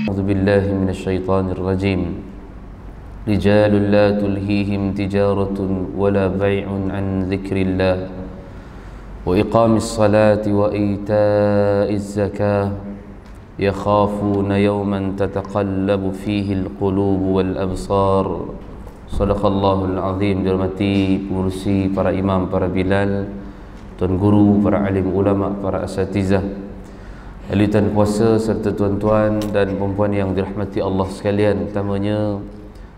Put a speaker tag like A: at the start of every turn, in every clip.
A: أعوذ بالله من الشيطان الرجيم. رجال لا تلهيهم تجارة ولا بيع عن ذكر الله وإقام الصلاة وإيتاء الزكاة يخافون يوما تتقلب فيه القلوب والأبصار. Sadaqallahul Azim. Dihormati pengurusi, para imam, para bilal, tuan guru, para alim ulama, para asatizah, ahli tuan puasa serta tuan-tuan dan perempuan yang dirahmati Allah sekalian. Pertamanya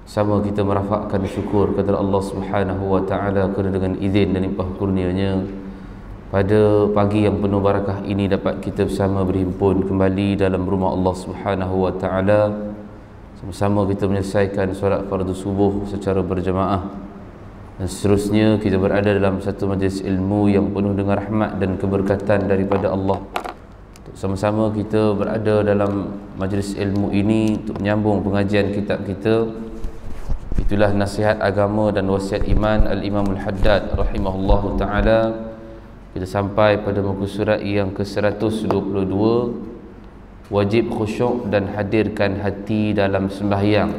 A: sama kita merafakkan syukur kepada Allah Subhanahu wa taala kerana dengan izin dan limpah kurnia-Nya pada pagi yang penuh barakah ini dapat kita bersama berhimpun kembali dalam rumah Allah Subhanahu wa taala. Sama-sama kita menyelesaikan solat fardu subuh secara berjamaah, dan seterusnya kita berada dalam satu majlis ilmu yang penuh dengan rahmat dan keberkatan daripada Allah. Sama-sama kita berada dalam majlis ilmu ini untuk menyambung pengajian kitab kita. Itulah nasihat agama dan wasiat iman Al-Imam Al-Haddad rahimahullahu ta'ala. Kita sampai pada muka surat yang ke-122, wajib khusyuk dan hadirkan hati dalam sembahyang.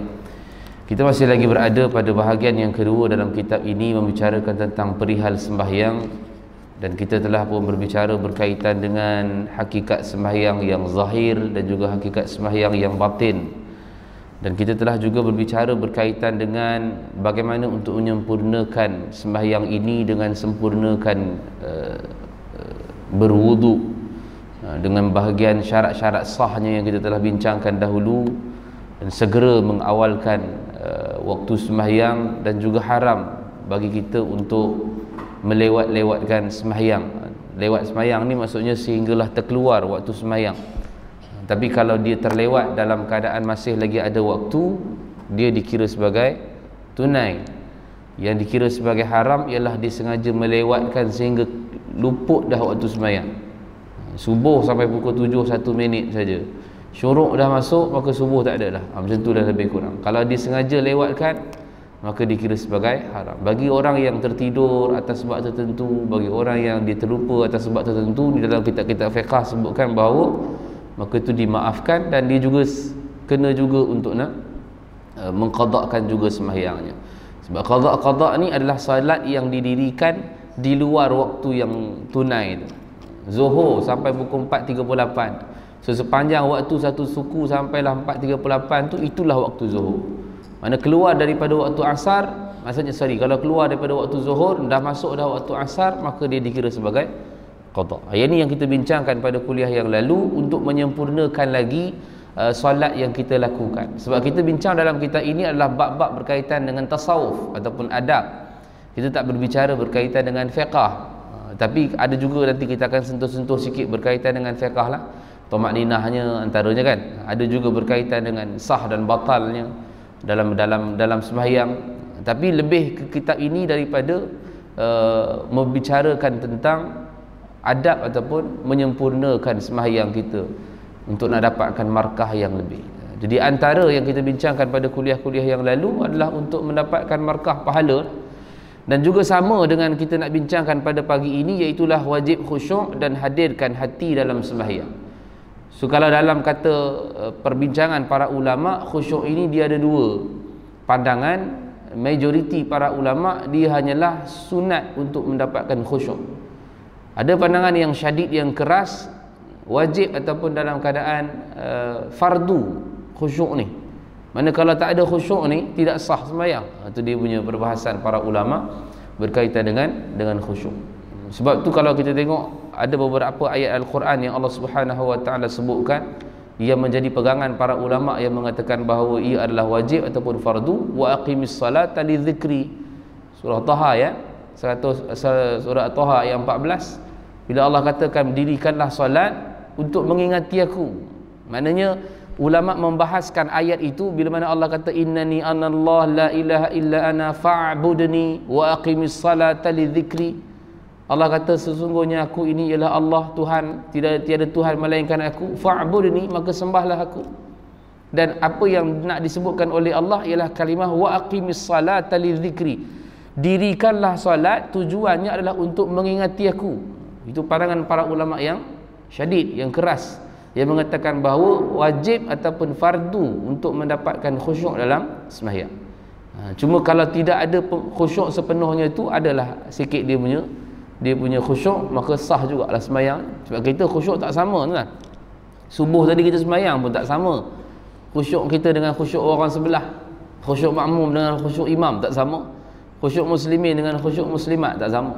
A: Kita masih lagi berada pada bahagian yang kedua dalam kitab ini, membicarakan tentang perihal sembahyang, dan kita telah pun berbicara berkaitan dengan hakikat sembahyang yang zahir dan juga hakikat sembahyang yang batin, dan kita telah juga berbicara berkaitan dengan bagaimana untuk menyempurnakan sembahyang ini dengan sempurnakan berwudu, dengan bahagian syarat-syarat sahnya yang kita telah bincangkan dahulu, dan segera mengawalkan waktu sembahyang, dan juga haram bagi kita untuk melewat-lewatkan sembahyang. Lewat sembahyang ni maksudnya sehinggalah terkeluar waktu sembahyang. Tapi kalau dia terlewat dalam keadaan masih lagi ada waktu, dia dikira sebagai tunai. Yang dikira sebagai haram ialah dia sengaja melewatkan sehingga luput dah waktu sembahyang. Subuh sampai pukul 7 1 minit saja, syuruk dah masuk, maka subuh tak ada dah. Macam tu dah lebih kurang. Kalau dia sengaja lewatkan, maka dikira sebagai haram. Bagi orang yang tertidur atas sebab tertentu, bagi orang yang dia terlupa atas sebab tertentu, di dalam kitab-kitab fiqh sebutkan bahawa maka itu dimaafkan, dan dia juga kena juga untuk nak mengqadakkan juga sembahyangnya. Sebab qada ni adalah salat yang didirikan di luar waktu yang tunai itu. Zuhur sampai pukul 4.38, so sepanjang waktu satu suku sampailah 4.38 tu, itulah waktu zuhur. Mana keluar daripada waktu asar, maksudnya kalau keluar daripada waktu zuhur, dah masuk dah waktu asar, maka dia dikira sebagai qada. Ini yang kita bincangkan pada kuliah yang lalu untuk menyempurnakan lagi solat yang kita lakukan. Sebab kita bincang dalam kitab ini adalah bab-bab berkaitan dengan tasawuf ataupun adab. Kita tak berbicara berkaitan dengan fiqh. Tapi ada juga nanti kita akan sentuh-sentuh sikit berkaitan dengan fiqh lah, tumakninahnya antaranya kan. Ada juga berkaitan dengan sah dan batalnya dalam sembahyang. Tapi lebih ke kitab ini daripada membicarakan tentang adab ataupun menyempurnakan sembahyang kita untuk nak dapatkan markah yang lebih. Jadi antara yang kita bincangkan pada kuliah-kuliah yang lalu adalah untuk mendapatkan markah pahala. Dan juga sama dengan kita nak bincangkan pada pagi ini, iaitulah wajib khusyuk dan hadirkan hati dalam sembahyang. So kalau dalam kata perbincangan para ulama, khusyuk ini dia ada dua pandangan. Majoriti para ulama dia hanyalah sunat untuk mendapatkan khusyuk. Ada pandangan yang syadid, yang keras, wajib ataupun dalam keadaan fardu khusyuk ni. Mana kalau tak ada khusyuk ni tidak sah sembahyang. Itu dia punya perbahasan para ulama berkaitan dengan khusyuk. Sebab tu kalau kita tengok ada beberapa ayat Al-Quran yang Allah Subhanahu wa taala sebutkan yang menjadi pegangan para ulama yang mengatakan bahawa ia adalah wajib ataupun fardu. Wa aqimis salata li dzikri. Surah Taha ya. Surah Taha ayat 14. Bila Allah katakan dirikanlah solat untuk mengingati aku. Maknanya ulama membahaskan ayat itu bila mana Allah kata innani anallah la ilaha illa ana fa'budni wa aqimis salata li dzikri. Allah kata sesungguhnya aku ini ialah Allah Tuhan, tiada Tuhan melainkan aku, fa'budni, maka sembahlah aku. Dan apa yang nak disebutkan oleh Allah ialah kalimah wa aqimis salata li dzikri. Dirikanlah solat, tujuannya adalah untuk mengingati aku. Itu pandangan para ulama yang syadid, yang keras. yang mengatakan bahawa wajib ataupun fardu untuk mendapatkan khusyuk dalam sembahyang. Cuma kalau tidak ada khusyuk sepenuhnya itu adalah sikit dia punya khusyuk, maka sah jugalah sembahyang. Sebab kita khusyuk tak sama kan. Subuh tadi kita sembahyang pun tak sama. Khusyuk kita dengan khusyuk orang sebelah. Khusyuk makmum dengan khusyuk imam tak sama. Khusyuk muslimin dengan khusyuk muslimat tak sama.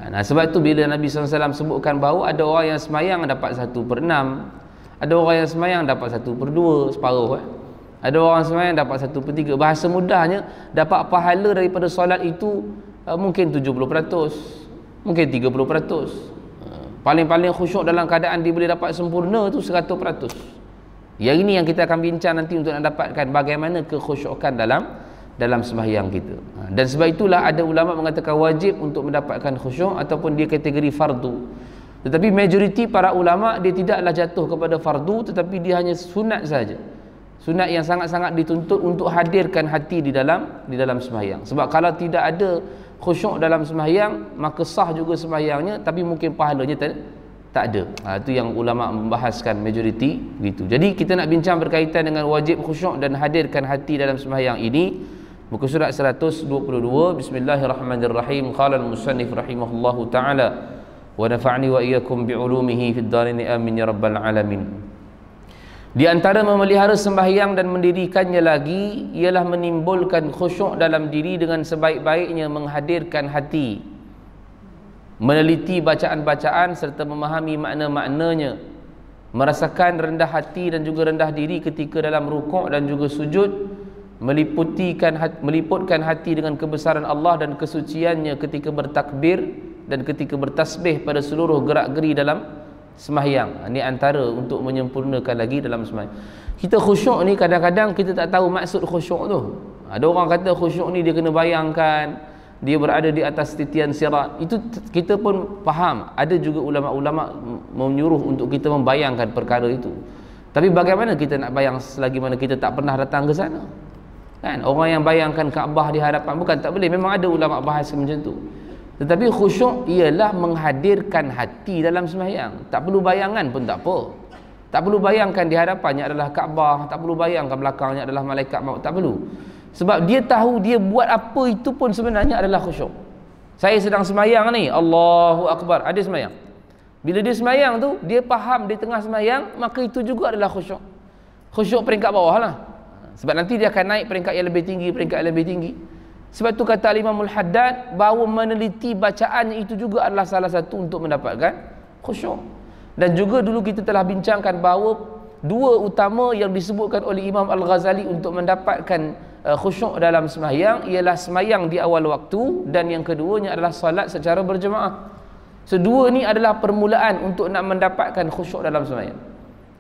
A: Nah, sebab tu bila Nabi SAW sebutkan bahawa ada orang yang semayang dapat 1/6, ada orang yang semayang dapat 1/2, separuh ada orang semayang dapat 1/3. Bahasa mudahnya, dapat pahala daripada solat itu mungkin 70%, mungkin 30%. Paling-paling khusyuk dalam keadaan dia boleh dapat sempurna tu 100%. Yang ini yang kita akan bincang nanti untuk nak dapatkan bagaimana kekhusyukan dalam sembahyang kita. Dan sebab itulah ada ulama mengatakan wajib untuk mendapatkan khusyuk ataupun dia kategori fardu. Tetapi majoriti para ulama dia tidaklah jatuh kepada fardu, tetapi dia hanya sunat saja. Sunat yang sangat-sangat dituntut untuk hadirkan hati di dalam sembahyang. Sebab kalau tidak ada khusyuk dalam sembahyang, maka sah juga sembahyangnya tapi mungkin pahalanya tak ada. Itu yang ulama membahaskan majoriti begitu. Jadi kita nak bincang berkaitan dengan wajib khusyuk dan hadirkan hati dalam sembahyang ini. Muka surat 122. Bismillahirrahmanirrahim. Qala al-musannif rahimahullahu ta'ala wa nafa'ni wa iyyakum bi'ulumihi fid dharain amin ya rabbal alamin. Di antara memelihara sembahyang dan mendirikannya lagi ialah menimbulkan khusyuk dalam diri dengan sebaik-baiknya menghadirkan hati, meneliti bacaan-bacaan serta memahami makna-maknanya, merasakan rendah hati dan juga rendah diri ketika dalam rukuk dan juga sujud, meliputkan hati dengan kebesaran Allah dan kesuciannya ketika bertakbir dan ketika bertasbih pada seluruh gerak-geri dalam sembahyang. Ini antara untuk menyempurnakan lagi dalam sembahyang. Kita khusyuk ni kadang-kadang kita tak tahu maksud khusyuk tu. Ada orang kata khusyuk ni dia kena bayangkan dia berada di atas titian sirat. Itu kita pun faham. Ada juga ulama-ulama menyuruh untuk kita membayangkan perkara itu. Tapi bagaimana kita nak bayang selagi mana kita tak pernah datang ke sana? Kan orang yang bayangkan Kaabah di hadapan, bukan tak boleh, memang ada ulama bahas macam tu. Tetapi khusyuk ialah menghadirkan hati dalam sembahyang. Tak perlu bayangan pun tak apa. Tak perlu bayangkan di hadapannya adalah Kaabah, tak perlu bayangkan belakangnya adalah malaikat maut, tak perlu. Sebab dia tahu dia buat apa itu pun sebenarnya adalah khusyuk. Saya sedang sembahyang ni, Allahu Akbar, ada sembahyang. Bila dia sembahyang tu, dia faham dia tengah sembahyang, maka itu juga adalah khusyuk. Khusyuk peringkat bawah lah. Sebab nanti dia akan naik peringkat yang lebih tinggi, peringkat yang lebih tinggi. Sebab tu kata Imamul Haddad bahawa meneliti bacaannya itu juga adalah salah satu untuk mendapatkan khusyuk. Dan juga dulu kita telah bincangkan bahawa dua utama yang disebutkan oleh Imam Al-Ghazali untuk mendapatkan khusyuk dalam sembahyang ialah sembahyang di awal waktu, dan yang keduanya adalah salat secara berjemaah. Sedua ni adalah permulaan untuk nak mendapatkan khusyuk dalam sembahyang.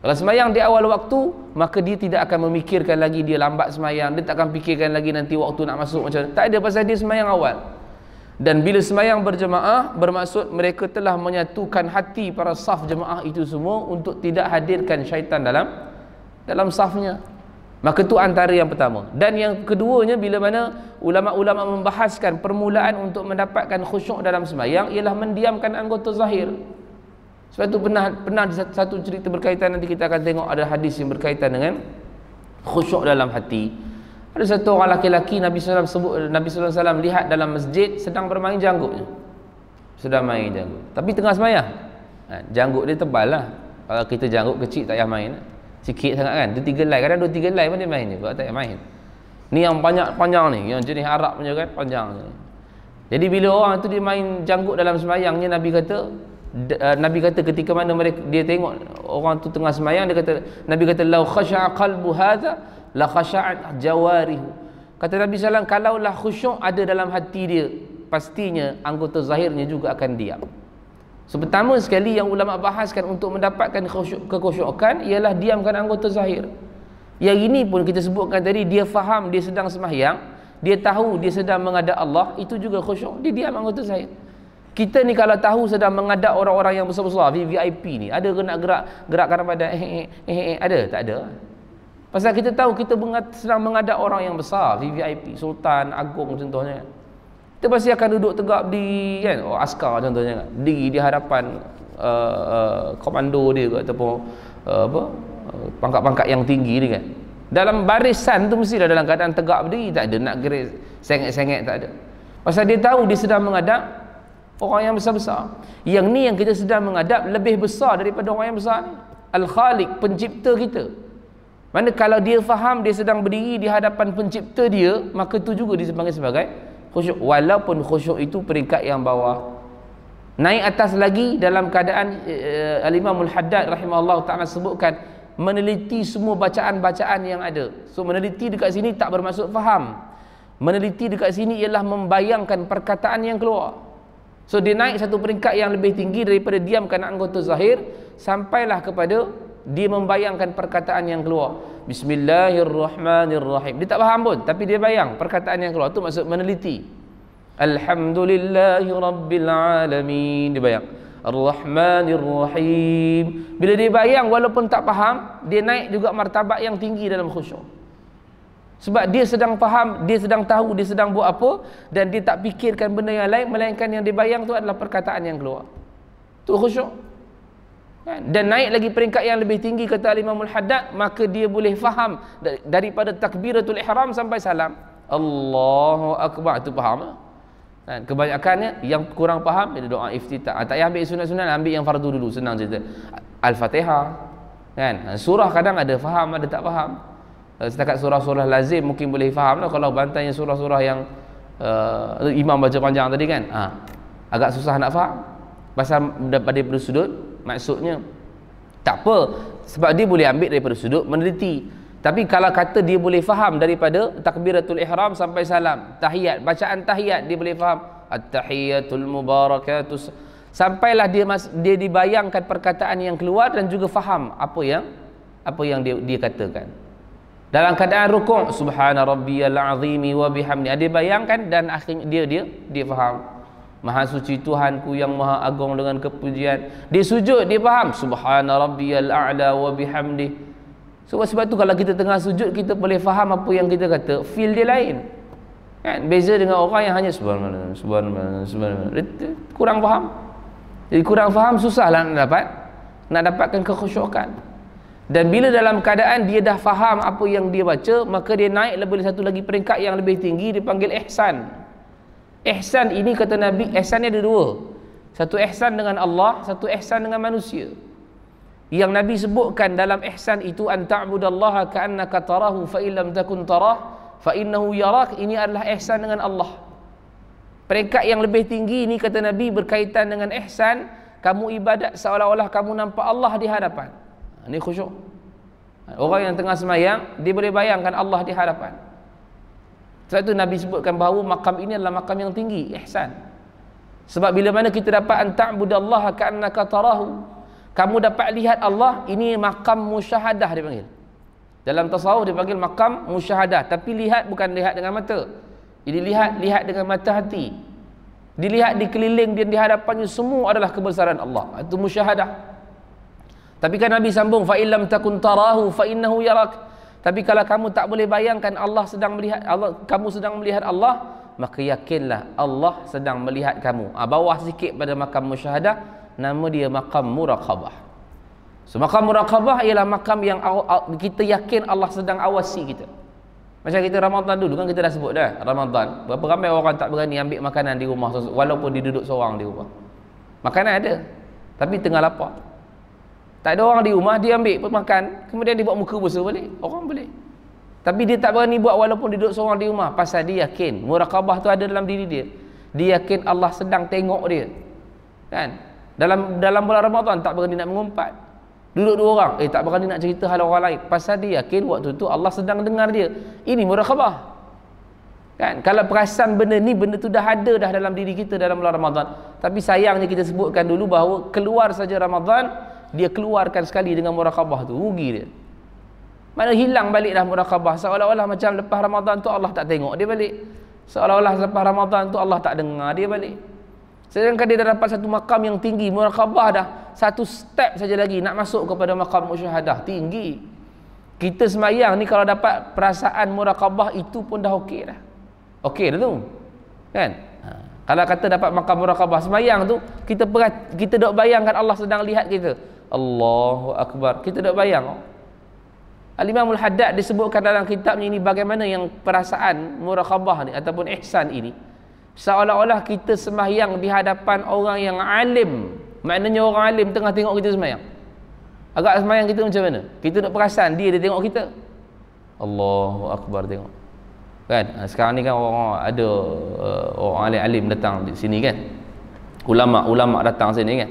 A: Kalau sembahyang di awal waktu, maka dia tidak akan memikirkan lagi dia lambat sembahyang, dia tak akan fikirkan lagi nanti waktu nak masuk macam mana. Tak ada, pasal dia sembahyang awal. Dan bila sembahyang berjemaah, bermaksud mereka telah menyatukan hati para saf jemaah itu semua untuk tidak hadirkan syaitan dalam safnya. Maka itu antara yang pertama. Dan yang keduanya, bila mana ulama-ulama membahaskan permulaan untuk mendapatkan khusyuk dalam sembahyang ialah mendiamkan anggota zahir. Sebab itu pernah satu cerita berkaitan, nanti kita akan tengok ada hadis yang berkaitan dengan khusyuk dalam hati. Ada satu orang laki-laki Nabi SAW lihat dalam masjid sedang bermain janggutnya. Sedang main janggut. Tapi tengah sembahyang. Janggut dia tebal lah. Kalau kita janggut kecil tak payah main. Sikit sangat kan. 2-3 helai. Kadang 2-3 helai pun dia main je. Kalau tak payah main. Ni yang panjang ni. Yang jenis Arab punya kan. Panjang ni. Jadi bila orang tu dia main janggut dalam sembahyangnya, Nabi kata ketika mana dia tengok orang tu tengah sembahyang, Nabi kata lau khasha'a qalbu hadza la khasha'at jawarihu. Kata Nabi SAW, kalaulah khusyuk ada dalam hati dia, pastinya anggota zahirnya juga akan diam. So pertama sekali yang ulama bahaskan untuk mendapatkan kekhusyukan ialah diamkan anggota zahir. Yang ini pun kita sebutkan tadi, dia faham dia sedang sembahyang, dia tahu dia sedang menghadap Allah, itu juga khusyuk, dia diam anggota zahir. Kita ni kalau tahu sedang menghadap orang-orang yang besar-besar, VIP ni, ada ke nak gerakkan badan, ada? Tak ada. Pasal kita tahu kita sedang menghadap orang yang besar, VIP, sultan, agung contohnya. Kita pasti akan duduk tegak di kan, askar contohnya kan, diri di hadapan komando dia ke, ataupun pangkat-pangkat yang tinggi ni kan. Dalam barisan tu mestilah dalam keadaan tegak berdiri, tak ada nak gerak sengit-sengit, tak ada. Pasal dia tahu dia sedang menghadap orang yang besar-besar. Yang ni yang kita sedang menghadap lebih besar daripada orang yang besar ni. Al-Khaliq, pencipta kita. Mana kalau dia faham dia sedang berdiri di hadapan pencipta dia, maka tu juga dipanggil sebagai khusyuk. Walaupun khusyuk itu peringkat yang bawah. Naik atas lagi dalam keadaan Al-Imam Al-Haddad rahimahullah ta'ala sebutkan meneliti semua bacaan-bacaan yang ada. So meneliti dekat sini tak bermaksud faham. Meneliti dekat sini ialah membayangkan perkataan yang keluar. So dia naik satu peringkat yang lebih tinggi daripada diamkan anggota zahir, sampailah kepada dia membayangkan perkataan yang keluar. Bismillahirrahmanirrahim. Dia tak faham pun, tapi dia bayang perkataan yang keluar. Itu maksud meneliti. Alhamdulillahi rabbil alamin. Dia bayang. Ar-Rahmanir-Rahim. Bila dia bayang walaupun tak faham, dia naik juga martabat yang tinggi dalam khusyuk. Sebab dia sedang faham, dia sedang tahu, dia sedang buat apa, dan dia tak fikirkan benda yang lain, melainkan yang dia bayang tu adalah perkataan yang keluar. Tu khusyuk. Dan naik lagi peringkat yang lebih tinggi kata Imam Al-Haddad, maka dia boleh faham daripada takbiratul ihram sampai salam. Allahu Akbar, itu faham. Kebanyakannya yang kurang faham dia doa iftitah. Tak payah ambil sunat-sunat, ambil yang fardu dulu, senang cerita. Al-Fatihah. Kan? Surah kadang ada faham, ada tak faham. Setakat surah-surah lazim mungkin boleh faham lah. Kalau bantainya surah-surah yang imam baca panjang tadi kan, agak susah nak faham. Pasal daripada sudut maksudnya tak apa, sebab dia boleh ambil daripada sudut meneliti. Tapi kalau kata dia boleh faham daripada takbiratul ihram sampai salam, tahiyat, bacaan tahiyat dia boleh faham, at-tahiyatul mubarakatus, sampailah dia dibayangkan perkataan yang keluar dan juga faham apa yang dia katakan. Dalam keadaan rukuk, subhana rabbiyal azimi wa bihamdi, dia bayangkan dan akhirnya dia faham. Maha suci Tuhanku yang maha agung dengan kepujian. Dia sujud, dia faham, subhana rabbiyal a'la wa bihamdi. Sebab tu kalau kita tengah sujud, kita boleh faham apa yang kita kata, feel dia lain. Kan? Beza dengan orang yang hanya subhanallah, subhanallah, subhanallah. Dia kurang faham. Jadi kurang faham, susahlah nak dapatkan kekhusyukan. Dan bila dalam keadaan dia dah faham apa yang dia baca, maka dia naik lebih satu lagi peringkat yang lebih tinggi, dipanggil ihsan. Ihsan ini kata Nabi, ihsan ni ada dua. Satu ihsan dengan Allah, satu ihsan dengan manusia. Yang Nabi sebutkan dalam ihsan itu, an ta'budallaha ka'annaka tarahu fa illam takun tarah fa innahu yarak. Ini adalah ihsan dengan Allah. Peringkat yang lebih tinggi ini kata Nabi berkaitan dengan ihsan, kamu ibadat seolah-olah kamu nampak Allah di hadapan. Ini khusyuk. Orang yang tengah semayang, dia boleh bayangkan Allah di hadapan. Sebab itu Nabi sebutkan bahawa makam ini adalah makam yang tinggi, ihsan. Sebab bila mana kita dapat an ta'budallaha ka'annaka tarahu, kamu dapat lihat Allah, ini makam musyahadah dipanggil. Dalam tasawuf dipanggil makam musyahadah, tapi lihat bukan lihat dengan mata. Ini lihat dengan mata hati. Dilihat di keliling dan di hadapannya semua adalah kebesaran Allah. Itu musyahadah. Tapi kan Nabi sambung, fa illam takun tarahu fa innahu yarak. Tapi kalau kamu tak boleh bayangkan Allah sedang melihat Allah, kamu sedang melihat Allah, maka yakinlah Allah sedang melihat kamu. Bawah sikit pada makam musyahadah, nama dia makam muraqabah. So makam muraqabah ialah makam yang kita yakin Allah sedang awasi kita. Macam kita Ramadan dulu kan, kita dah sebut dah, Ramadan berapa ramai orang tak berani ambil makanan di rumah walaupun dia duduk seorang di rumah. Makanan ada, tapi tengah lapar. Tak ada orang di rumah, dia ambil pun makan, kemudian dia buat muka besar balik. Orang boleh. Tapi dia tak berani buat walaupun dia duduk seorang di rumah, pasal dia yakin muraqabah tu ada dalam diri dia. Dia yakin Allah sedang tengok dia. Kan? Dalam bulan Ramadan tak berani nak mengumpat. Duduk dua orang, tak berani nak cerita hal orang lain, pasal dia yakin waktu tu Allah sedang dengar dia. Ini muraqabah. Kan? Kalau perasan benda ni, benda tu dah ada dah dalam diri kita dalam bulan Ramadan. Tapi sayangnya kita sebutkan dulu bahawa keluar saja Ramadan, dia keluarkan sekali dengan muraqabah tu, rugi dia. Mana hilang balik dah muraqabah, seolah-olah macam lepas Ramadan tu Allah tak tengok dia balik. Seolah-olah lepas Ramadan tu Allah tak dengar dia balik. Sedangkan dia dah dapat satu makam yang tinggi, muraqabah dah satu step saja lagi nak masuk kepada makam musyahadah tinggi. Kita semayang ni kalau dapat perasaan muraqabah itu pun dah okey dah. Okey dah tu. Kan? Kalau kata dapat makam muraqabah semayang tu, kita dok bayangkan Allah sedang lihat kita. Allahu Akbar. Kita tak bayang. Al-Imamul Haddad disebutkan dalam kitabnya ini bagaimana yang perasaan muraqabah ni ataupun ihsan ini, seolah-olah kita sembahyang di hadapan orang yang alim. Maknanya orang alim tengah tengok kita sembahyang. Agak sembahyang kita macam mana? Kita nak perasan dia tengok kita. Allahu Akbar tengok. Kan? Sekarang ni kan orang ada orang alim-alim datang di sini kan. Ulama-ulama datang sini kan.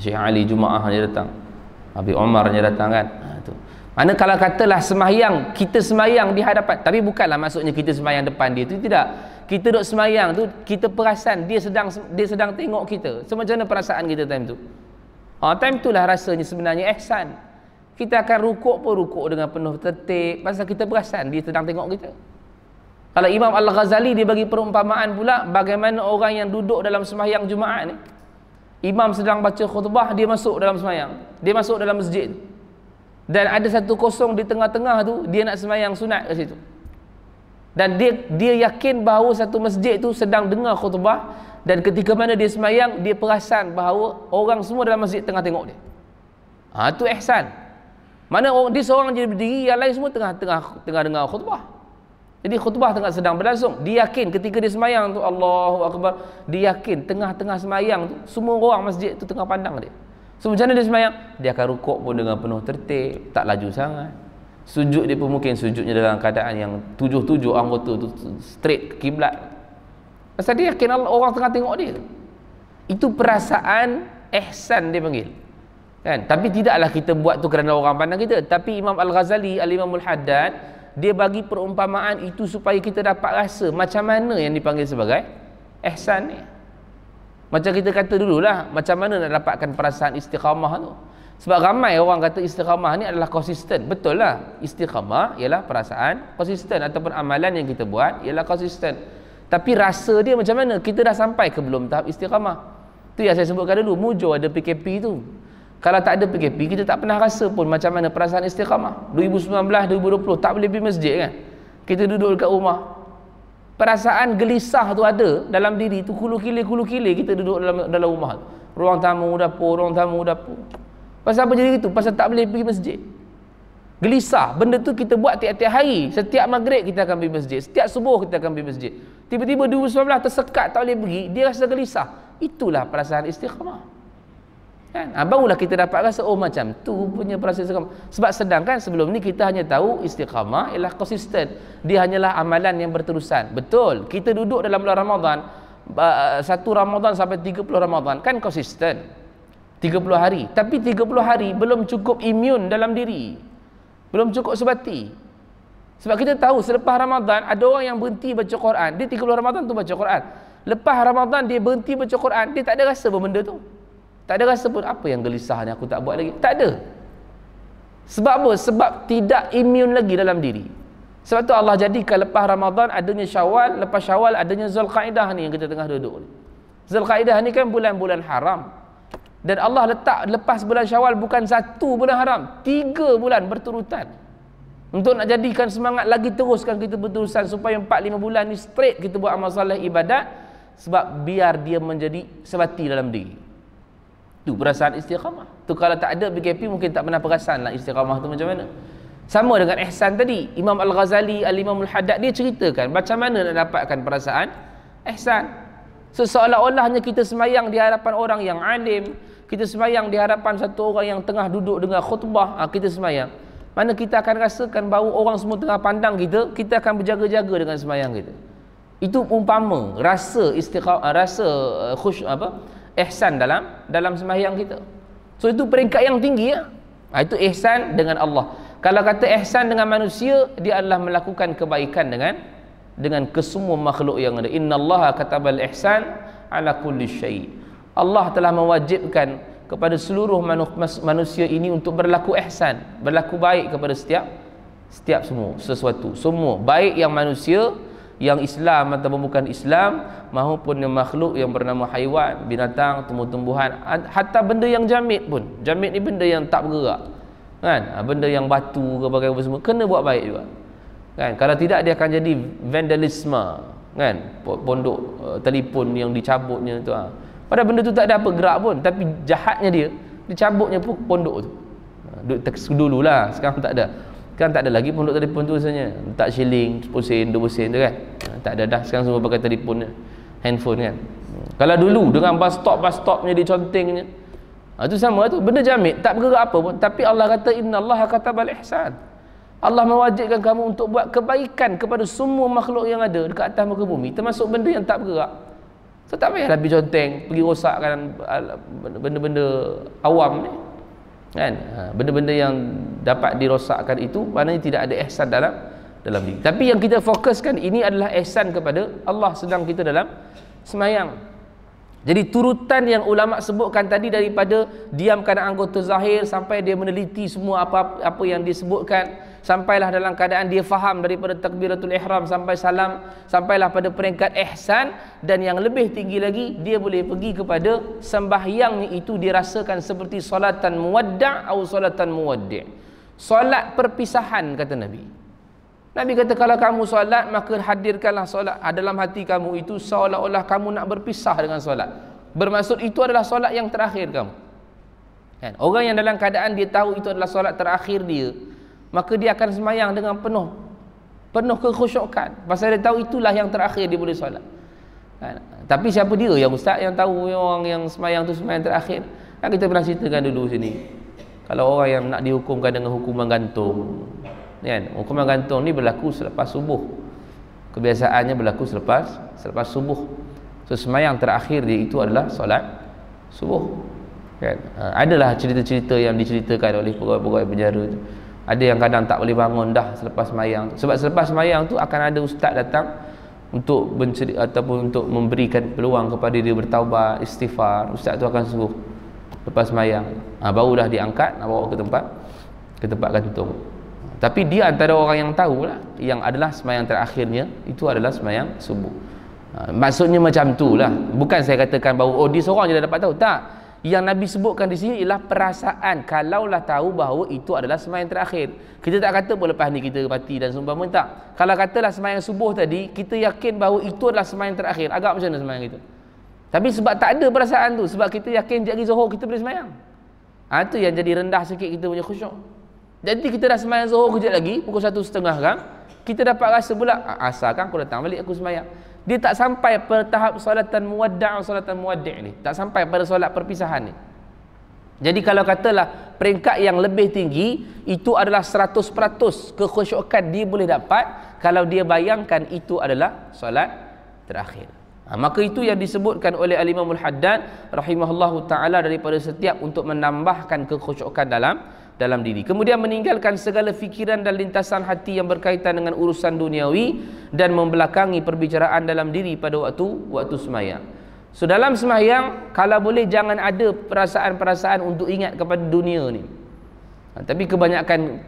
A: Syekh Ali Jumaah dia datang. Habib Omar dia datang kan. Mana kalau katalah sembahyang, kita sembahyang di hadapan, tapi bukanlah maksudnya kita sembahyang depan dia, itu tidak. Kita duduk sembahyang tu, kita perasan dia sedang tengok kita. So macam mana perasaan kita time tu? Time itulah rasanya sebenarnya ihsan. Kita akan rukuk pun rukuk dengan penuh tertib, pasal kita perasan dia sedang tengok kita. Kalau Imam Al-Ghazali dia bagi perumpamaan pula bagaimana orang yang duduk dalam sembahyang Jumaat ni. Imam sedang baca khutbah, dia masuk dalam sembahyang. Dia masuk dalam masjid. Dan ada satu kosong di tengah-tengah tu, dia nak sembahyang sunat kat situ. Dan dia yakin bahawa satu masjid tu sedang dengar khutbah, dan ketika mana dia sembahyang, dia perasan bahawa orang semua dalam masjid tengah tengok dia. Tu ihsan. Mana dia seorang je berdiri, yang lain semua tengah dengar khutbah. Jadi khutbah tengah sedang berlangsung. Dia yakin ketika dia sembahyang tu, Allahu Akbar, dia yakin tengah-tengah sembahyang tu semua orang masjid tu tengah pandang dia. So macam mana dia sembahyang? Dia akan rukuk pun dengan penuh tertib, tak laju sangat. Sujud dia pun mungkin sujudnya dalam keadaan yang tujuh anggota tu straight ke kiblat. Pasal dia yakin orang tengah tengok dia. Itu perasaan ihsan dia panggil. Kan? Tapi tidaklah kita buat tu kerana orang pandang kita. Tapi Imam Al-Ghazali, Al-Imamul Haddad, dia bagi perumpamaan itu supaya kita dapat rasa macam mana yang dipanggil sebagai ihsan ni. Macam kita kata dululah, macam mana nak dapatkan perasaan istiqamah tu. Sebab ramai orang kata istiqamah ni adalah konsisten. Betul lah, istiqamah ialah perasaan konsisten, ataupun amalan yang kita buat ialah konsisten. Tapi rasa dia macam mana? Kita dah sampai ke belum tahap istiqamah? Tu yang saya sebutkan dulu, mujur ada PKP tu. Kalau tak ada PKP, kita tak pernah rasa pun macam mana perasaan istiqamah. 2019, 2020 tak boleh pergi masjid kan? Kita duduk dekat rumah. Perasaan gelisah tu ada dalam diri tu, kulu kile kita duduk dalam rumah. Ruang tamu, dapur, ruang tamu, dapur. Pasal apa jadi gitu? Pasal tak boleh pergi masjid. Gelisah. Benda tu kita buat tiap-tiap hari. Setiap maghrib kita akan pergi masjid. Setiap subuh kita akan pergi masjid. Tiba-tiba 2019 tersekat tak boleh pergi, dia rasa gelisah. Itulah perasaan istiqamah. Kan? Barulah kita dapat rasa, oh macam tu punya perasaan istiqamah. Sebab sedangkan sebelum ni kita hanya tahu istiqamah ialah konsisten. Dia hanyalah amalan yang berterusan. Betul, kita duduk dalam bulan Ramadan, 1 Ramadan sampai 30 Ramadan kan konsisten 30 hari. Tapi 30 hari belum cukup imun dalam diri, belum cukup sebati. Sebab kita tahu selepas Ramadan ada orang yang berhenti baca Quran. Dia 30 Ramadan tu baca Quran. Lepas Ramadan dia berhenti baca Quran, dia tak ada rasa pun benda tu. Tak ada rasa pun, apa yang gelisah ni aku tak buat lagi. Tak ada. Sebab apa? Sebab tidak imun lagi dalam diri. Sebab tu Allah jadikan lepas Ramadan adanya Syawal, lepas Syawal adanya Zulqaidah ni yang kita tengah duduk ni. Zulqaidah ni kan bulan-bulan haram. Dan Allah letak lepas bulan Syawal bukan 1 bulan haram, 3 bulan berturutan. Untuk nak jadikan semangat lagi teruskan kita berterusan supaya 4-5 bulan ni straight kita buat amal soleh ibadat, sebab biar dia menjadi sebati dalam diri. Tu perasaan istiqamah. Tu kalau tak ada BKP mungkin tak pernah perasan lah istiqamah tu macam mana. Sama dengan ihsan tadi. Imam Al-Ghazali, Al-Imamul Haddad, dia ceritakan macam mana nak dapatkan perasaan ihsan. So, seolah-olahnya kita sembahyang di hadapan orang yang alim, kita sembahyang di hadapan satu orang yang tengah duduk dengar khutbah, kita sembahyang. Mana kita akan rasakan bahawa orang semua tengah pandang kita, kita akan berjaga-jaga dengan sembahyang kita. Itu umpama rasa istiqamah, rasa ihsan dalam sembahyang kita. So itu peringkat yang tinggi ya. Itu ihsan dengan Allah. Kalau kata ihsan dengan manusia, dia adalah melakukan kebaikan dengan kesemua makhluk yang ada. Innallaha katabal ihsan ala kulli syai. Allah telah mewajibkan kepada seluruh manusia ini untuk berlaku ihsan, berlaku baik kepada setiap sesuatu. Semua baik yang manusia, yang Islam ataupun bukan Islam, maupun yang makhluk yang bernama haiwan, binatang, tumbuh-tumbuhan, hatta benda yang jamid pun. Jamid ni benda yang tak bergerak. Kan? Benda yang batu ke apa semua kena buat baik juga. Kan? Kalau tidak dia akan jadi vandalisme, kan? Pondok telefon yang dicabutnya tu. Padahal benda tu tak ada apa gerak pun, tapi jahatnya dia Dicabutnya pun pondok tu. Dululah, sekarang tak ada. Sekarang tak ada lagi pondok telefon tu rasanya. Tak shilling, 10 sen, 20 sen tu kan. Tak ada dah, sekarang semua pakai telefon, handphone kan. Kalau dulu dengan bus stopnya dicontengnya, itu sama tu, benda jamit, tak bergerak apa pun. Tapi Allah kata innallaha katabal ihsan. Allah mewajibkan kamu untuk buat kebaikan kepada semua makhluk yang ada dekat atas muka bumi, termasuk benda yang tak bergerak. So tak payahlah pergi conteng, pergi rosakkan benda-benda awam ni kan. Benda-benda yang dapat dirosakkan itu maknanya tidak ada ihsan dalam diri. Tapi yang kita fokuskan ini adalah ihsan kepada Allah sedang kita dalam semayang. Jadi turutan yang ulama sebutkan tadi, daripada diamkan anggota zahir sampai dia meneliti semua apa yang disebutkan, sampailah dalam keadaan dia faham daripada takbiratul ihram sampai salam, sampailah pada peringkat ihsan, dan yang lebih tinggi lagi dia boleh pergi kepada sembahyangnya itu dirasakan seperti solatan muwadda' atau solatan muwaddi'. Solat perpisahan kata Nabi. Nabi kata kalau kamu solat maka hadirkanlah solat dalam hati kamu itu seolah-olah kamu nak berpisah dengan solat. Bermaksud itu adalah solat yang terakhir kamu. Kan? Orang yang dalam keadaan dia tahu itu adalah solat terakhir dia, maka dia akan semayang dengan penuh kekhusyukan. Pasal dia tahu itulah yang terakhir dia boleh solat. Kan? Tapi siapa dia yang ustaz yang tahu orang yang semayang tu semayang terakhir? Kan kita pernah ceritakan dulu sini. Kalau orang yang nak dihukumkan dengan hukuman gantung, kan? Hukuman gantung ni berlaku selepas subuh. Kebiasaannya berlaku selepas subuh. So semayang terakhir dia itu adalah solat subuh. Kan? Adalah cerita-cerita yang diceritakan oleh pegawai-pegawai penjara tu. Ada yang kadang tak boleh bangun dah selepas semayang. Sebab selepas semayang tu akan ada ustaz datang untuk ataupun untuk memberikan peluang kepada dia bertaubat, istighfar. Ustaz tu akan suruh lepas semayang. Barulah diangkat nak bawa ke tempat gantung. Tapi dia antara orang yang tahulah yang adalah semayang terakhirnya itu adalah semayang subuh. Maksudnya macam tu lah. Bukan saya katakan bahawa dia seorang je dah dapat tahu. Tak. Yang Nabi sebutkan di sini ialah perasaan. Kalaulah tahu bahawa itu adalah semayang terakhir. Kita tak kata pun lepas ni kita mati dan sumpah pun tak. Kalau katalah semayang subuh tadi, kita yakin bahawa itu adalah semayang terakhir. Agak macam mana semayang kita? Tapi sebab tak ada perasaan tu, sebab kita yakin sekejap lagi zuhur kita boleh semayang. Itu yang jadi rendah sikit kita punya khusyuk. Jadi kita dah semayang zuhur kejap lagi pukul 1.30 kan, kita dapat rasa pula asal kan aku datang balik aku semayang. Dia tak sampai pada tahap solatan muwadda' atau solatan muwaddi' ni, tak sampai pada solat perpisahan ni. Jadi kalau katalah peringkat yang lebih tinggi itu adalah 100% kekhusyukan dia boleh dapat kalau dia bayangkan itu adalah solat terakhir. Maka itu yang disebutkan oleh Al-Imam Al-Haddad rahimahullahu ta'ala daripada setiap untuk menambahkan kekhusyukan dalam diri. Kemudian meninggalkan segala fikiran dan lintasan hati yang berkaitan dengan urusan duniawi dan membelakangi perbicaraan dalam diri pada waktu sembahyang. So dalam sembahyang kalau boleh jangan ada perasaan-perasaan untuk ingat kepada dunia ni. Tapi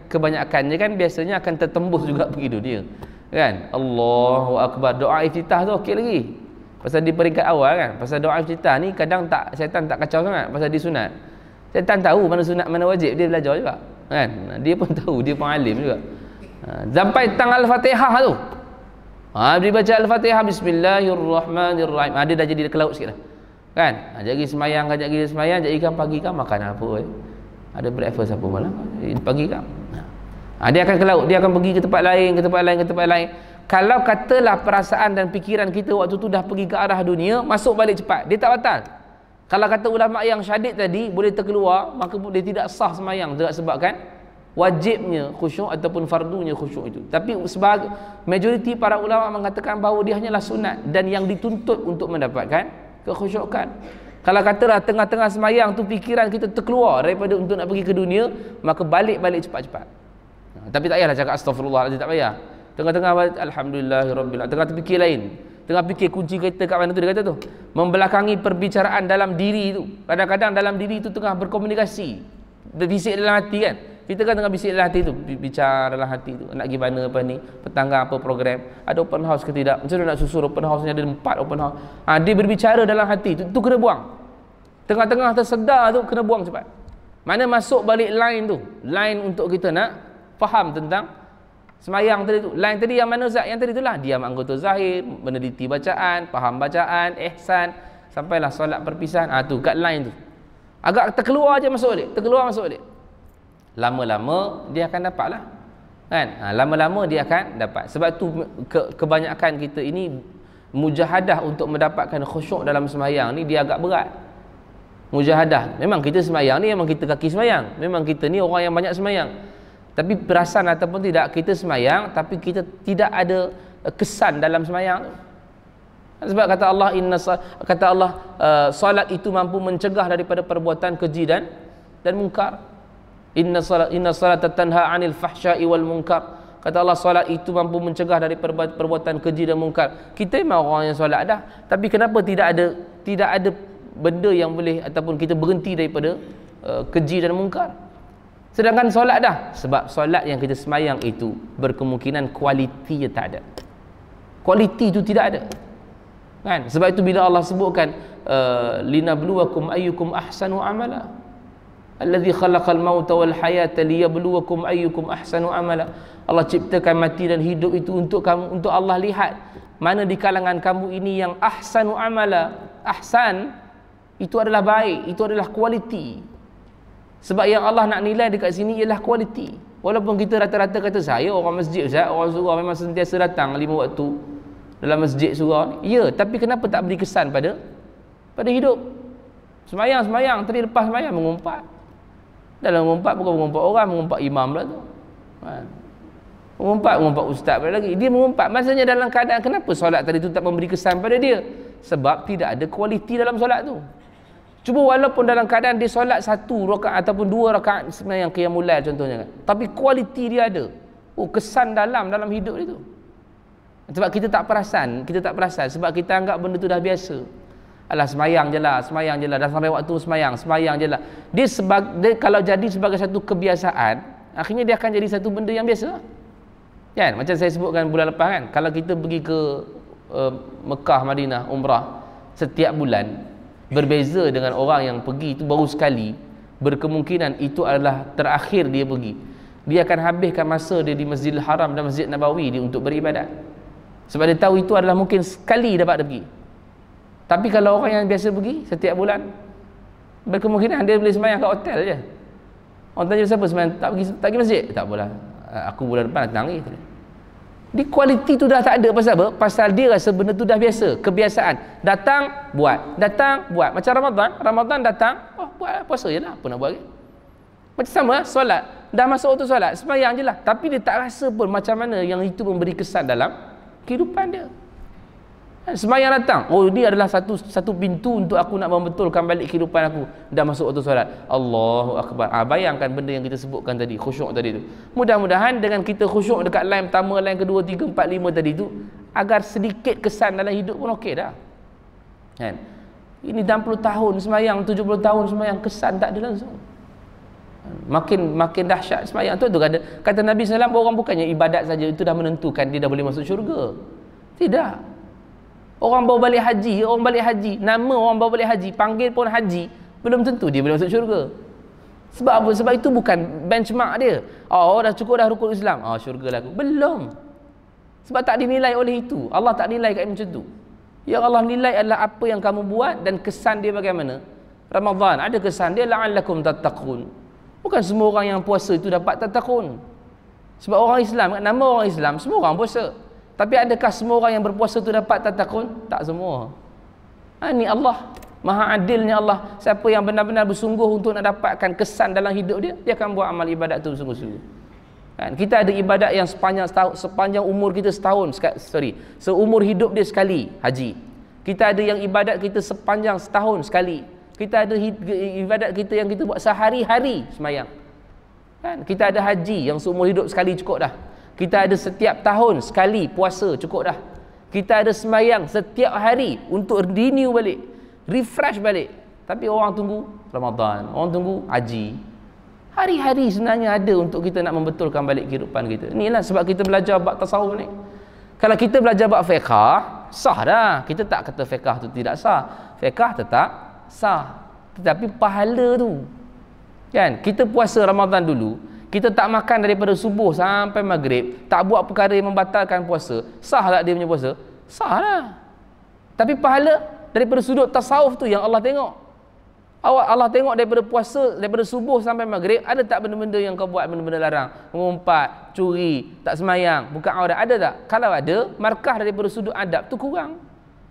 A: kebanyakannya kan biasanya akan tertembus juga pergi dunia. Kan? Allahu Akbar. Doa iftitah tu okey lagi. Pasal di peringkat awal kan. Pasal doa iftitah ni kadang syaitan tak kacau sangat pasal dia sunat. Syaitan tahu mana sunat mana wajib, dia belajar juga kan. Dia pun tahu, dia pun alim juga. Sampai tang Al-Fatihah tu, dia baca Al-Fatihah bismillahirrahmanirrahim, dia dah jadi ke laut sikit dah kan. Jadi semayang, jadi kan pagi kan makan apa ada breakfast apa malam pagi kan. Dia akan ke laut, dia akan pergi ke tempat lain. Kalau katalah perasaan dan fikiran kita waktu tu dah pergi ke arah dunia, masuk balik cepat, dia tak batal. Kalau kata ulama yang syadid tadi boleh terkeluar, maka dia tidak sah semayang sebabkan wajibnya khusyuk ataupun fardunya khusyuk itu. Tapi sebagai majoriti para ulama mengatakan bahawa dia hanyalah sunat dan yang dituntut untuk mendapatkan kekhusyukan. Kalau katalah tengah-tengah semayang tu fikiran kita terkeluar daripada untuk nak pergi ke dunia, maka balik cepat-cepat. Tapi tak payahlah cakap astagfirullah, tak payah. Tengah-tengah alhamdulillahirabbil alamin, tengah terfikir lain. Tengah fikir kunci kereta kat mana tu, dia kata tu membelakangi perbicaraan dalam diri tu. Kadang-kadang dalam diri tu tengah berkomunikasi, berbisik dalam hati kan. Kita kan tengah bisik dalam hati tu, bicara dalam hati tu, nak pergi mana apa ni, petangga apa program, ada open house ke tidak, macam mana nak susur open house ni, ada 4 open house. Dia berbicara dalam hati tu kena buang. Tengah-tengah tersedar tu kena buang cepat. Mana masuk balik line tu, line untuk kita nak faham tentang semayang tadi tu. Lain tadi yang mana Ustaz? Yang tadi itulah diam anggota zahir, meneliti bacaan, faham bacaan, ihsan, sampailah solat perpisahan. Tu kat line tu. Agak terkeluar je masuk balik, terkeluar masuk balik. Lama-lama dia akan dapat lah. Kan? Lama-lama dia akan dapat. Sebab tu kebanyakan kita ini mujahadah untuk mendapatkan khusyuk dalam sembahyang ni dia agak berat. Mujahadah. Memang kita sembahyang ni memang kita kaki sembahyang. Memang kita ni orang yang banyak sembahyang. Tapi perasan ataupun tidak kita sembahyang tapi kita tidak ada kesan dalam sembahyang tu. Sebab kata Allah salat itu mampu mencegah daripada perbuatan keji dan munkar. Inna salata tanha 'anil fahsya'i wal munkar. Kata Allah salat itu mampu mencegah dari perbuatan keji dan munkar. Kita memang orang yang solat dah, tapi kenapa tidak ada benda yang boleh ataupun kita berhenti daripada keji dan munkar? Sedangkan solat dah. Sebab solat yang kita semayang itu berkemungkinan kualiti tak ada. Kualiti itu tidak ada. Kan? Sebab itu bila Allah sebutkan linabluwakum ayyukum ahsanu amala. Alladzi khalaqal mauta wal hayata liyabluwakum ayyukum ahsanu amala. Allah ciptakan mati dan hidup itu untuk kamu, untuk Allah lihat mana di kalangan kamu ini yang ahsanu amala. Ahsan itu adalah baik, itu adalah kualiti. Sebab yang Allah nak nilai dekat sini ialah kualiti. Walaupun kita rata-rata kata saya orang masjid Ustaz, orang surau memang sentiasa datang 5 waktu dalam masjid surau ni. Ya, tapi kenapa tak beri kesan pada hidup? Semayang tadi lepas semayang mengumpat. Dalam mengumpat bukan mengumpat orang, mengumpat imam lah tu. Mengumpat ustaz pula lagi. Dia mengumpat. Maksudnya dalam keadaan kenapa solat tadi tu tak memberi kesan pada dia? Sebab tidak ada kualiti dalam solat tu. Cuba walaupun dalam keadaan dia solat 1 rakaat ataupun 2 rakaat sebenarnya yang qiyamul lail contohnya kan. Tapi kualiti dia ada. Kesan dalam hidup dia tu. Sebab kita tak perasan sebab kita anggap benda tu dah biasa. Alah semayang je lah, dah sampai waktu semayang je lah. Dia kalau jadi sebagai satu kebiasaan, akhirnya dia akan jadi satu benda yang biasa. Kan? Macam saya sebutkan bulan lepas kan, kalau kita pergi ke Mekah, Madinah, umrah setiap bulan, berbeza dengan orang yang pergi itu baru sekali, berkemungkinan itu adalah terakhir dia pergi. Dia akan habiskan masa dia di Masjidil Haram dan Masjid Nabawi dia untuk beribadat. Sebab dia tahu itu adalah mungkin sekali dapat pergi. Tapi kalau orang yang biasa pergi setiap bulan, berkemungkinan dia boleh sembahyang kat hotel je. Orang tanya siapa sembahyang tak pergi masjid? Tak apalah. Aku bulan depan datang lagi. Di kualiti tu dah tak ada. Pasal apa? Pasal dia rasa benda tu dah biasa, kebiasaan. Datang, buat. Macam Ramadan datang, buat puasa je lah. Apa nak buat lagi? Macam sama solat. Dah masuk waktu solat, sembahyang je lah. Tapi dia tak rasa pun macam mana yang itu memberi kesan dalam kehidupan dia. Sembahyang datang, ini adalah satu pintu untuk aku nak membetulkan balik kehidupan aku. Dah masuk waktu solat, Allahu Akbar. Bayangkan benda yang kita sebutkan tadi, khusyuk tadi tu. Mudah-mudahan dengan kita khusyuk dekat line pertama, line kedua, 3, 4, 5 tadi tu, agar sedikit kesan dalam hidup pun okey dah. Kan? Ini 60 tahun sembahyang, 70 tahun sembahyang, kesan tak ada langsung. Makin dahsyat sembahyang tu kata Nabi SAW, orang bukannya ibadat saja itu dah menentukan dia dah boleh masuk syurga. Tidak. Orang bawa balik haji, nama orang bawa balik haji, panggil pun haji, belum tentu dia boleh masuk syurga. Sebab apa? Sebab itu bukan benchmark dia. Dah cukup dah rukun Islam, syurga lah aku. Belum. Sebab tak dinilai oleh itu. Allah tak nilai kat macam tu. Yang Allah nilai adalah apa yang kamu buat dan kesan dia bagaimana. Ramadan ada kesan dia, la'allakum tattaqun. Bukan semua orang yang puasa itu dapat tattaqun. Sebab orang Islam, nama orang Islam, semua orang puasa. Tapi adakah semua orang yang berpuasa tu dapat tattaqun? Tak semua. Ini Allah, maha adilnya Allah. Siapa yang benar-benar bersungguh untuk nak dapatkan kesan dalam hidup dia, dia akan buat amal ibadat tu sungguh-sungguh. Kan? Kita ada ibadat yang sepanjang umur kita seumur hidup dia sekali haji. Kita ada yang ibadat kita sepanjang setahun sekali. Kita ada ibadat kita yang kita buat sehari-hari sembahyang. Kan? Kita ada haji yang seumur hidup sekali cukup dah. Kita ada setiap tahun sekali puasa cukup dah. Kita ada sembahyang setiap hari untuk renew balik, refresh balik. Tapi orang tunggu Ramadan, orang tunggu haji. Hari-hari sebenarnya ada untuk kita nak membetulkan balik kehidupan kita. Inilah sebab kita belajar bab tasawuf ni. Kalau kita belajar bab fiqh, sah dah. Kita tak kata fiqh tu tidak sah. Fiqh tetap sah. Tetapi pahala tu, kan? Kita puasa Ramadan dulu, kita tak makan daripada subuh sampai maghrib, tak buat perkara yang membatalkan puasa, sah tak dia punya puasa? Sah lah. Tapi pahala daripada sudut tasawuf tu yang Allah tengok. Allah tengok daripada puasa, daripada subuh sampai maghrib, ada tak benda-benda yang kau buat, benda-benda larang? Mengumpat, curi, tak semayang, buka aurat, ada tak? Kalau ada, markah daripada sudut adab tu kurang.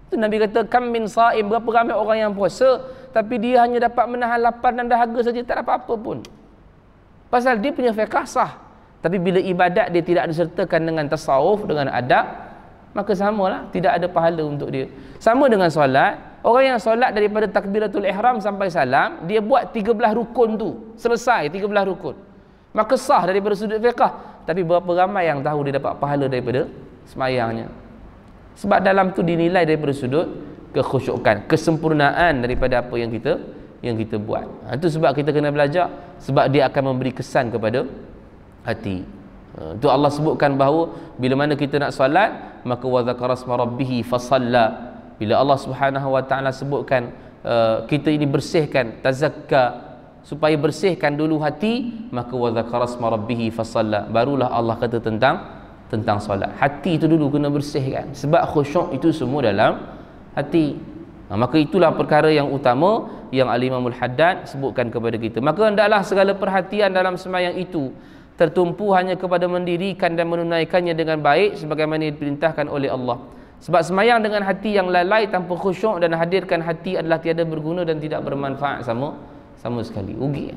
A: Tu Nabi kata, kam min saim, berapa ramai orang yang puasa, tapi dia hanya dapat menahan lapar dan dahaga saja, tak dapat apa pun. Pasal dia punya fiqh sah. Tapi bila ibadat dia tidak disertakan dengan tasawuf, dengan adab, maka samalah, tidak ada pahala untuk dia. Sama dengan solat. Orang yang solat daripada takbiratul ihram sampai salam, dia buat 13 rukun tu, selesai 13 rukun, maka sah daripada sudut fiqh. Tapi berapa ramai yang tahu dia dapat pahala daripada semayangnya? Sebab dalam tu dinilai daripada sudut kekhusyukan, kesempurnaan daripada apa yang kita buat. Itu sebab kita kena belajar, sebab dia akan memberi kesan kepada hati. Itu Allah sebutkan bahawa bila mana kita nak solat, maka wa dzakara asma rabbih fasalla. Bila Allah Subhanahu wa taala sebutkan kita ini bersihkan, tazakka, supaya bersihkan dulu hati, maka wa dzakara asma rabbih fasalla, barulah Allah kata tentang solat. Hati itu dulu kena bersihkan, sebab khusyuk itu semua dalam hati. Maka itulah perkara yang utama yang Al-Imamul Haddad sebutkan kepada kita. Maka hendaklah segala perhatian dalam sembahyang itu tertumpu hanya kepada mendirikan dan menunaikannya dengan baik sebagaimana diperintahkan oleh Allah. Sebab sembahyang dengan hati yang lalai tanpa khusyuk dan hadirkan hati adalah tiada berguna dan tidak bermanfaat sama sekali. Rugi.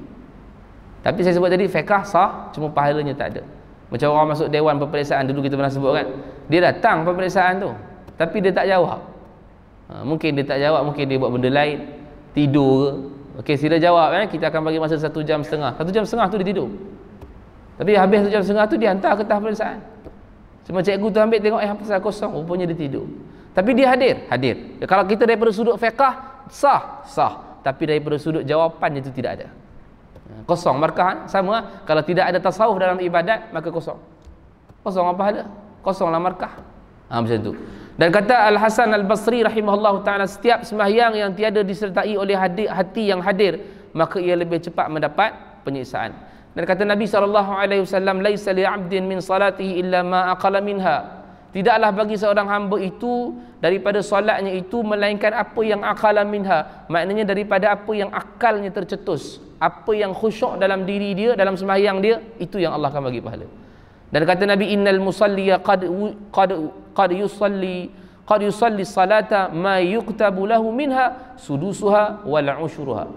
A: Tapi saya sebut tadi, fiqh sah, cuma pahalanya tak ada. Macam orang masuk dewan peperiksaan, dulu kita pernah sebut kan, dia datang peperiksaan tu, tapi dia tak jawab. Mungkin dia tak jawab, mungkin dia buat benda lain, tidur ke. Okey, sila jawab, kita akan bagi masa 1 jam setengah. 1 jam setengah tu dia tidur. Tapi habis 1 jam setengah tu dia hantar ke tahap peperiksaan. Cuma cikgu tu ambil tengok, pasal kosong, rupanya dia tidur. Tapi dia hadir. Kalau kita daripada sudut fiqh, sah. Tapi daripada sudut jawapan itu tidak ada. Kosong markah. Sama, kalau tidak ada tasawuf dalam ibadat, maka kosong. Kosong apa pahala? Kosonglah markah. Macam tu. Dan kata Al-Hasan Al-Basri rahimahullah ta'ala, setiap sembahyang yang tiada disertai oleh hati yang hadir, maka ia lebih cepat mendapat penyiksaan. Dan kata Nabi SAW, laisa li'abdin min salatihi illa ma aqala minha. Tidaklah bagi seorang hamba itu daripada solatnya itu melainkan apa yang aqala minha, maknanya daripada apa yang akalnya tercetus, apa yang khusyuk dalam diri dia, dalam sembahyang dia, itu yang Allah akan bagi pahala. Dan kata Nabi, innal musalliya qad yusalli salata ma yuktabu lahu minha sudusuha wal usyuruha.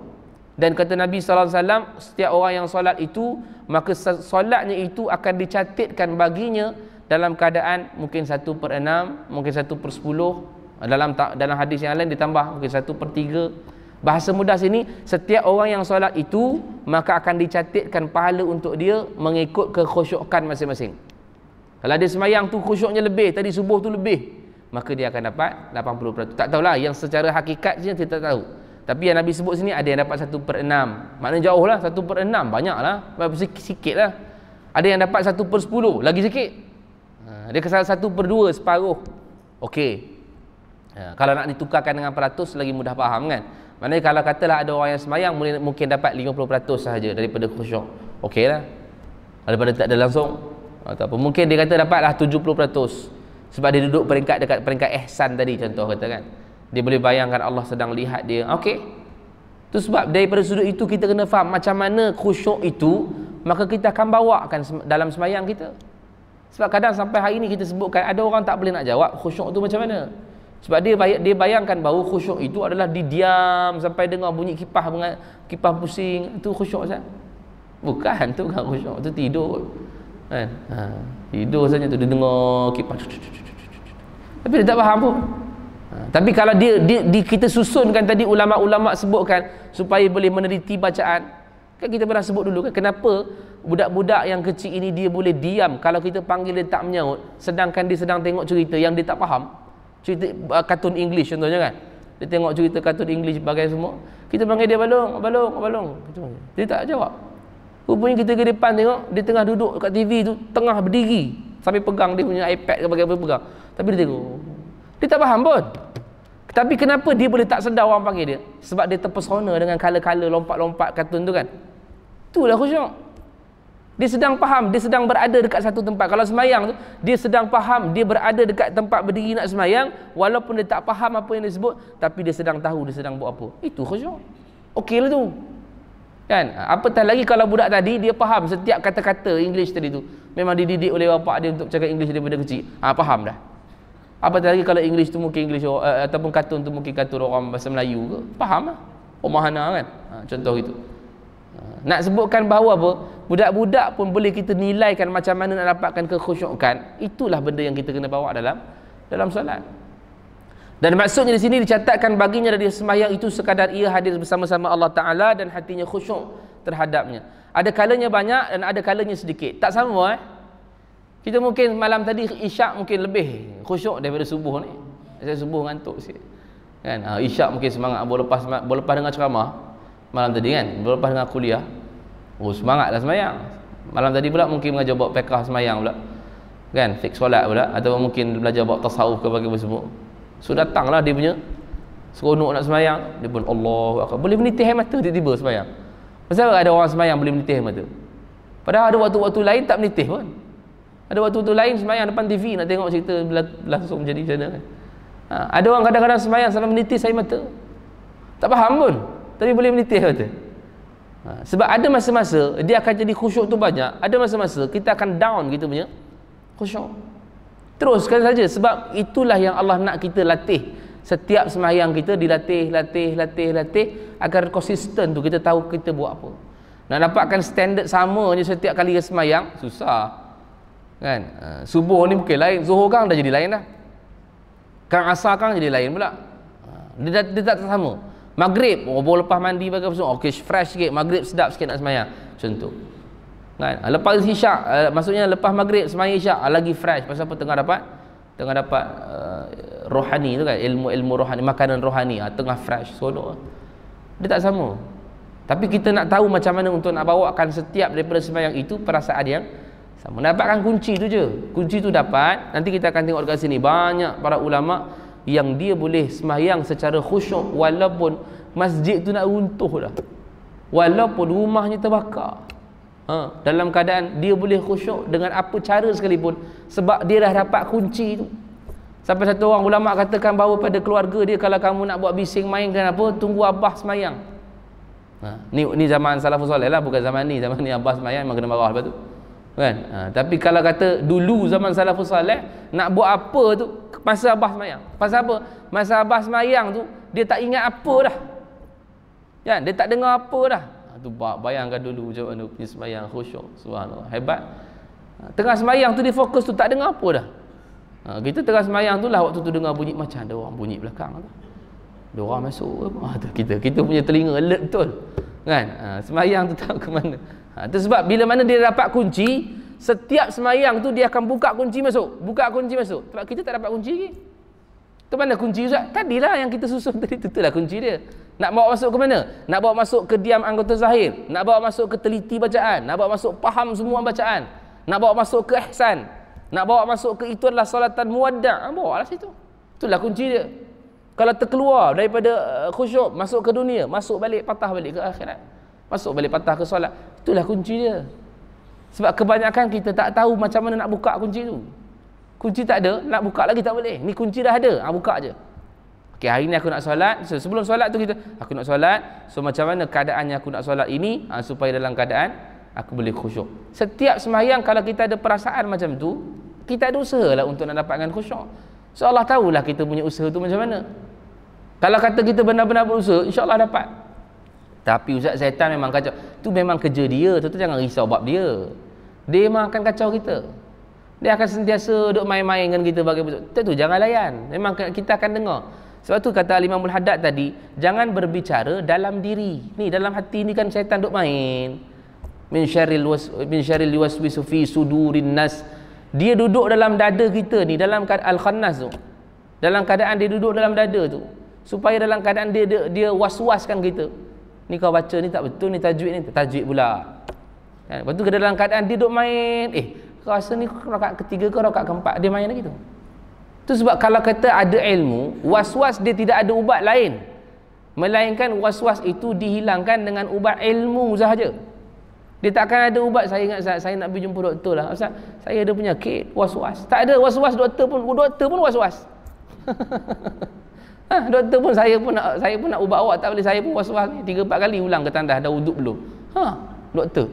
A: Dan kata Nabi SAW, setiap orang yang solat itu, maka solatnya itu akan dicatatkan baginya dalam keadaan mungkin 1/6, mungkin 1/10. Dalam hadis yang lain ditambah mungkin 1/3. Bahasa mudah sini, setiap orang yang solat itu, maka akan dicatatkan pahala untuk dia mengikut kekhusyukan masing-masing. Kalau dia semayang tu khusyuknya lebih, tadi subuh tu lebih, maka dia akan dapat 80%. Tak tahulah, yang secara hakikat dia tak tahu. Tapi yang Nabi sebut sini, ada yang dapat 1/6. Maknanya jauh lah, 1/6 banyak lah, sikit lah. Ada yang dapat 1/10, lagi sikit. Dia kesal 1/2, separuh. Okey. Kalau nak ditukarkan dengan peratus, lagi mudah faham kan. Maknanya kalau katalah ada orang yang semayang, mungkin dapat 50% sahaja daripada khusyuk. Okey lah, daripada tak ada langsung. Ataupun mungkin dia kata dapatlah 70%, sebab dia duduk dekat peringkat ihsan tadi, contoh kata kan. Dia boleh bayangkan Allah sedang lihat dia. Okey. Itu sebab daripada sudut itu kita kena faham macam mana khusyuk itu, maka kita akan bawakan dalam sembahyang kita. Sebab kadang sampai hari ini kita sebutkan, ada orang tak boleh nak jawab khusyuk itu macam mana. Sebab dia bayangkan bahawa khusyuk itu adalah didiam sampai dengar bunyi kipas pusing, itu khusyuk saja. Bukan, tu bukan khusyuk, itu tidur. Kan? Tidur saja tu, dia dengar kipas. Tapi dia tak faham pun. Tapi kalau kita susunkan tadi, ulama-ulama sebutkan supaya boleh meneliti bacaan. Kan kita pernah sebut dulu kan, kenapa budak-budak yang kecil ini dia boleh diam kalau kita panggil dia tak menyaut, sedangkan dia sedang tengok cerita yang dia tak faham, cerita kartun English contohnya kan, dia tengok cerita kartun English bagai semua, kita panggil dia balong, dia tak jawab. Rupanya kita ke depan tengok dia tengah duduk kat TV tu, tengah berdiri sambil pegang dia punya iPad ke bagai apa pegang, tapi dia tengok, dia tak faham pun. Tapi kenapa dia boleh tak sedar orang panggil dia? Sebab dia terpesona dengan kala-kala lompat-lompat kartun tu kan. Itulah khusyuk. Dia sedang faham, dia sedang berada dekat satu tempat. Kalau semayang tu, dia sedang faham, dia berada dekat tempat berdiri nak semayang, walaupun dia tak faham apa yang dia sebut, tapi dia sedang tahu dia sedang buat apa. Itu khusyuk. okey lah tu. Kan? Apatah lagi kalau budak tadi dia faham setiap kata-kata English tadi tu. Memang dididik oleh bapak dia untuk cakap English daripada kecil. Faham dah. Apatah lagi kalau English tu mungkin English ataupun kartun tu mungkin kartun orang bahasa Melayu ke. Faham lah. Pemahana kan. Contoh itu. Nak sebutkan bahawa apa? Budak-budak pun boleh kita nilaikan macam mana nak dapatkan kekhusyukan. Itulah benda yang kita kena bawa dalam solat. Dan maksudnya di sini dicatatkan baginya dari sembahyang itu sekadar ia hadir bersama-sama Allah Ta'ala dan hatinya khusyuk terhadapnya. Ada kalanya banyak dan ada kalanya sedikit. Tak sama Kita mungkin malam tadi isyak mungkin lebih khusyuk daripada subuh ni. Saya subuh ngantuk sikit. Kan? Isyak mungkin semangat boleh lepas dengar ceramah malam tadi kan. Boleh lepas dengar kuliah. Semangatlah sembahyang. Malam tadi pula mungkin mengajar buat fiqh sembahyang pula. Kan? Fiqh solat pula ataupun mungkin belajar buat tasawuf ke bagi semua. So datanglah dia punya seronok nak sembahyang, dia pun Allahu Akbar. Boleh menitih air mata tiba-tiba sembahyang. Pasal ada orang sembahyang boleh menitih air mata. Padahal ada waktu-waktu lain tak menitih pun. Ada waktu-waktu lain sembahyang depan TV nak tengok cerita langsung jadi macam mana kan. Ada orang kadang-kadang sembahyang sampai menitis air mata. Tak faham pun, tapi boleh menitih air mata. Sebab ada masa-masa dia akan jadi khusyuk tu banyak. Ada masa-masa kita akan down kita punya khusyuk. Teruskan saja sebab itulah yang Allah nak kita latih. Setiap sembahyang kita dilatih, latih agar konsisten tu kita tahu kita buat apa. Nak dapatkan standard sama je setiap kali sembahyang susah. Kan? Subuh ni mungkin lain, zuhur kan dah jadi lain dah. Kan asar kan jadi lain pula. Dia tak sama. Maghrib, baru lepas mandi bagi apa semua, okey fresh sikit, maghrib sedap sikit nak sembahyang. Contoh. Kan? Lepas isyak, maksudnya lepas maghrib sembahyang isyak lagi fresh pasal apa tengah dapat rohani tu kan, ilmu rohani, makanan rohani, tengah fresh seronok. Dia tak sama. Tapi kita nak tahu macam mana untuk nak bawakan setiap daripada sembahyang itu perasaan yang sama. Dapatkan kunci tu je. Kunci tu dapat, nanti kita akan tengok dekat sini banyak para ulama yang dia boleh sembahyang secara khusyuk walaupun masjid tu nak runtuh dah. Walaupun rumahnya terbakar. Dalam keadaan dia boleh khusyuk dengan apa cara sekalipun sebab dia dah dapat kunci tu. Sampai satu orang ulama katakan bahawa pada keluarga dia kalau kamu nak buat bising mainkan apa, tunggu abah semayang. Ni zaman salafus soleh lah, bukan zaman ni abah semayang memang kena marah lepas tu kan. Tapi kalau kata dulu zaman salafus soleh nak buat apa tu masa abah semayang. Pasal apa? Masa abah semayang tu dia tak ingat apa dah kan, dia tak dengar apa dah. Tu bayangkan dulu macam mana punya sembahyang khusyuk. Subhanallah, hebat. Tengah sembahyang tu dia fokus tu tak dengar apa dah. Kita tengah sembahyang tu lah waktu tu dengar bunyi macam ada orang bunyi belakang tu. Ada orang masuk tu kita punya telinga alert betul. Kan? Sembahyang tu tahu ke mana. Tu sebab bila mana dia dapat kunci, setiap sembahyang tu dia akan buka kunci masuk. Sebab kita tak dapat kunci lagi. Tu mana kunci Ustaz? Tadilah yang kita susun tadi, itulah kunci dia. Nak bawa masuk ke mana? Nak bawa masuk ke diam anggota zahir, nak bawa masuk ke teliti bacaan, nak bawa masuk faham semua bacaan, nak bawa masuk ke ihsan, nak bawa masuk ke itu adalah solatan muwadda'. Bawa lah situ. Itulah kunci dia. Kalau terkeluar daripada khusyuk, masuk ke dunia, masuk balik, patah balik ke akhirat, masuk balik patah ke solat, itulah kunci dia. Sebab kebanyakan kita tak tahu macam mana nak buka kunci tu. Kunci tak ada, nak buka lagi tak boleh. Ni kunci dah ada, buka je. Okey, hari ni aku nak solat. So, sebelum solat tu aku nak solat. So macam mana keadaannya aku nak solat ini supaya dalam keadaan aku boleh khusyuk. Setiap sembahyang kalau kita ada perasaan macam tu, kita ada usahalah untuk nak dapatkan khusyuk. So Allah tahulah kita punya usaha tu macam mana. Kalau kata kita benar-benar berusaha, insya-Allah dapat. Tapi Ustaz, syaitan memang kacau. Tu memang kerja dia, tu jangan risau bab dia. Dia memang akan kacau kita. Dia akan sentiasa duk main-main dengan kita bagi betul. Tu jangan layan. Memang kita akan dengar. Sebab tu kata Al-Imamul Haddad tadi, jangan berbicara dalam diri. Ni dalam hati ni kan syaitan duk main. Min syarril waswisu fi sudurin nas. Dia duduk dalam dada kita ni, dalam Al-Khannas tu. Dalam keadaan dia duduk dalam dada tu. Supaya dalam keadaan dia was-waskan kita. Ni kau baca ni tak betul, ni tajwid ni. Tajwid pula. Lepas tu dalam keadaan dia duduk main. Kau rasa ni rakaat ketiga ke rakaat keempat, dia main lagi tu. Tu sebab kalau kata ada ilmu, was-was dia tidak ada ubat lain. Melainkan was-was itu dihilangkan dengan ubat ilmu sahaja. Dia tak akan ada ubat. Saya ingat saya nak pergi jumpa doktor lah. Ustaz, saya ada penyakit was-was. Tak ada was-was, doktor pun was-was. Doktor pun saya pun nak ubat awak tak boleh, saya pun was-was ni 3-4 kali ulang ke tandas, dah wuduk belum. Doktor.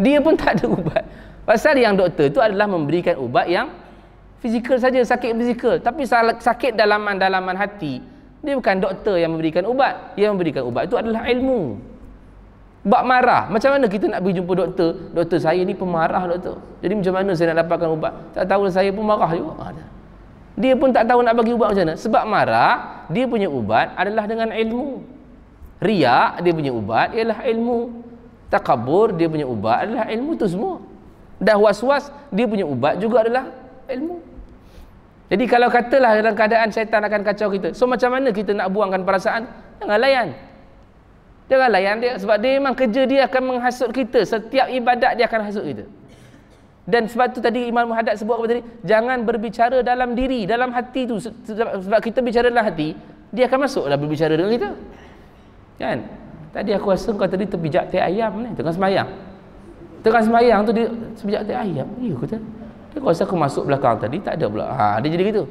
A: Dia pun tak ada ubat. Pasal yang doktor tu adalah memberikan ubat yang fizikal saja, sakit fizikal. Tapi sakit dalaman hati, dia bukan doktor yang memberikan ubat. Yang memberikan ubat itu adalah ilmu. Bab marah, macam mana kita nak pergi jumpa doktor? Doktor, saya ni pemarah doktor. Jadi macam mana saya nak dapatkan ubat? Tak tahu, saya pun marah juga. Dia pun tak tahu nak bagi ubat macam mana. Sebab marah, dia punya ubat adalah dengan ilmu. Riak, dia punya ubat ialah ilmu. Takabur, dia punya ubat adalah ilmu. Tu semua. Dah was-was, dia punya ubat juga adalah ilmu. Jadi kalau katalah dalam keadaan syaitan akan kacau kita, so macam mana kita nak buangkan perasaan? Jangan layan. Jangan layan dia, sebab dia memang kerja dia akan menghasut kita. Setiap ibadat dia akan hasut kita. Dan sebab tu tadi Imam Muhaddad sebut apa tadi? Jangan berbicara dalam diri, dalam hati tu. Sebab kita bicara dalam hati, dia akan masuklah berbicara dengan kita. Kan? Tadi aku rasa kau tadi terpijak teh ayam ni, tengah semayang. Tengah semayang tu dia terpijak teh ayam. Ya kata. Dia rasa aku masuk belakang tadi, tak ada pula. Dia jadi gitu.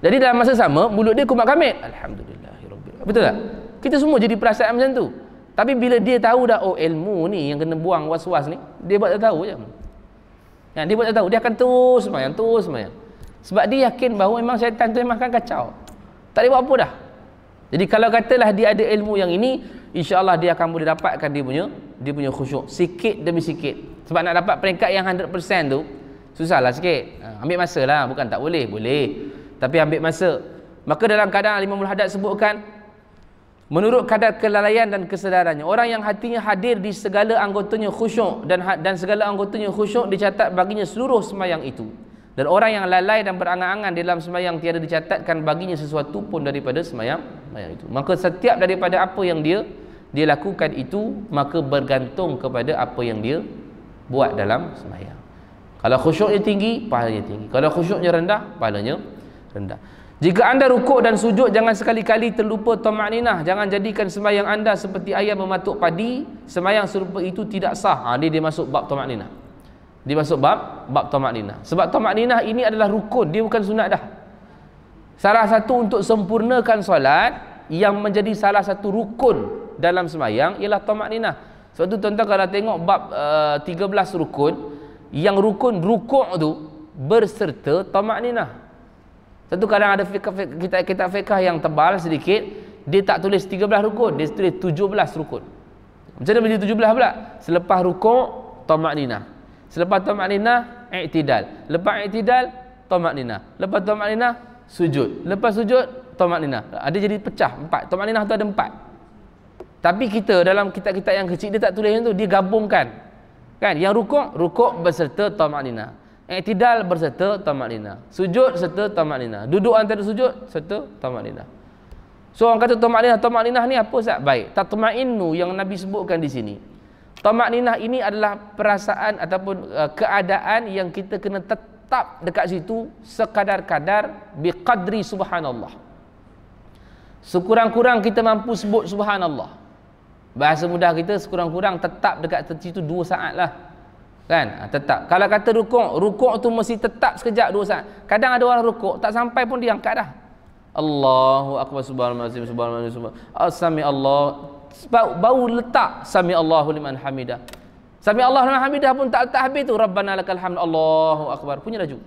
A: Jadi dalam masa sama, mulut dia kumat kamit. Alhamdulillahirabbil. Betul tak? Kita semua jadi perasaan macam tu. Tapi bila dia tahu dah, oh ilmu ni yang kena buang was-was ni, dia buat tak tahu je. Dia buat tak tahu, dia akan terus semayang. Sebab dia yakin bahawa memang syaitan tu memang akan kacau. Tak boleh buat apa dah. Jadi kalau katalah dia ada ilmu yang ini, insya-Allah dia akan boleh dapatkan dia punya khusyuk sikit demi sikit. Sebab nak dapat peringkat yang 100% tu susahlah sikit. Ambil masa lah, bukan tak boleh, boleh. Tapi ambil masa. Maka dalam keadaan Imam Muhaddad sebutkan, menurut kadar kelalaian dan kesedarannya, orang yang hatinya hadir di segala anggotanya khusyuk dan segala anggotanya khusyuk dicatat baginya seluruh sembahyang itu. Dan orang yang lalai dan berangan-angan dalam sembahyang tiada dicatatkan baginya sesuatu pun daripada sembahyang itu. Maka setiap daripada apa yang dia lakukan itu, maka bergantung kepada apa yang dia buat dalam sembahyang. Kalau khusyuknya tinggi, pahalanya tinggi. Kalau khusyuknya rendah, pahalanya rendah. Jika anda rukuk dan sujud, jangan sekali-kali terlupa tamakninah. Jangan jadikan sembahyang anda seperti ayam mematuk padi. Sembahyang serupa itu tidak sah. Dia masuk bab tamakninah. Dia masuk bab tamakninah. Sebab tamakninah ini adalah rukun, dia bukan sunat dah. Salah satu untuk sempurnakan solat yang menjadi salah satu rukun dalam sembahyang ialah tamakninah. Sebab tu tuan-tuan kalau tengok bab 13 rukun, yang rukun rukuk tu berserta tamakninah. Satu kadang ada kitab fiqh yang tebal sedikit, dia tak tulis 13 rukun, dia tulis 17 rukun. Macam mana menjadi 17 pula? Selepas rukuk, tamakninah. Selepas tamakninah, i'tidal. Lepas i'tidal, tamakninah. Lepas tamakninah, sujud. Lepas sujud, tamakninah. Ada jadi pecah 4. Tamakninah tu ada 4. Tapi kita dalam kitab-kitab yang kecil, dia tak tulis yang tu, dia gabungkan. Kan? Yang rukuk berserta tamakninah. I'tidal berserta tamakninah. Sujud serta tamakninah. Duduk antara sujud serta tamakninah. So orang kata tamakninah ni apa Ustaz? Baik. Tatma'innu yang Nabi sebutkan di sini. Tamakninah ini adalah perasaan ataupun keadaan yang kita kena tetap dekat situ sekadar-kadar biqadri subhanallah. Sekurang-kurang kita mampu sebut subhanallah. Bahasa mudah kita sekurang-kurang tetap dekat situ 2 saat lah. Kan? Tetap. Kalau kata rukuk tu mesti tetap sekejap 2 saat. Kadang ada orang rukuk tak sampai pun dia angkat dah. Allahu akbar, subhanallah, sami Allah, baru letak sami Allahu liman hamidah. Sami Allahu liman hamidah pun tak letak habis tu, rabbana lakal hamd, Allahu akbar, punya laju.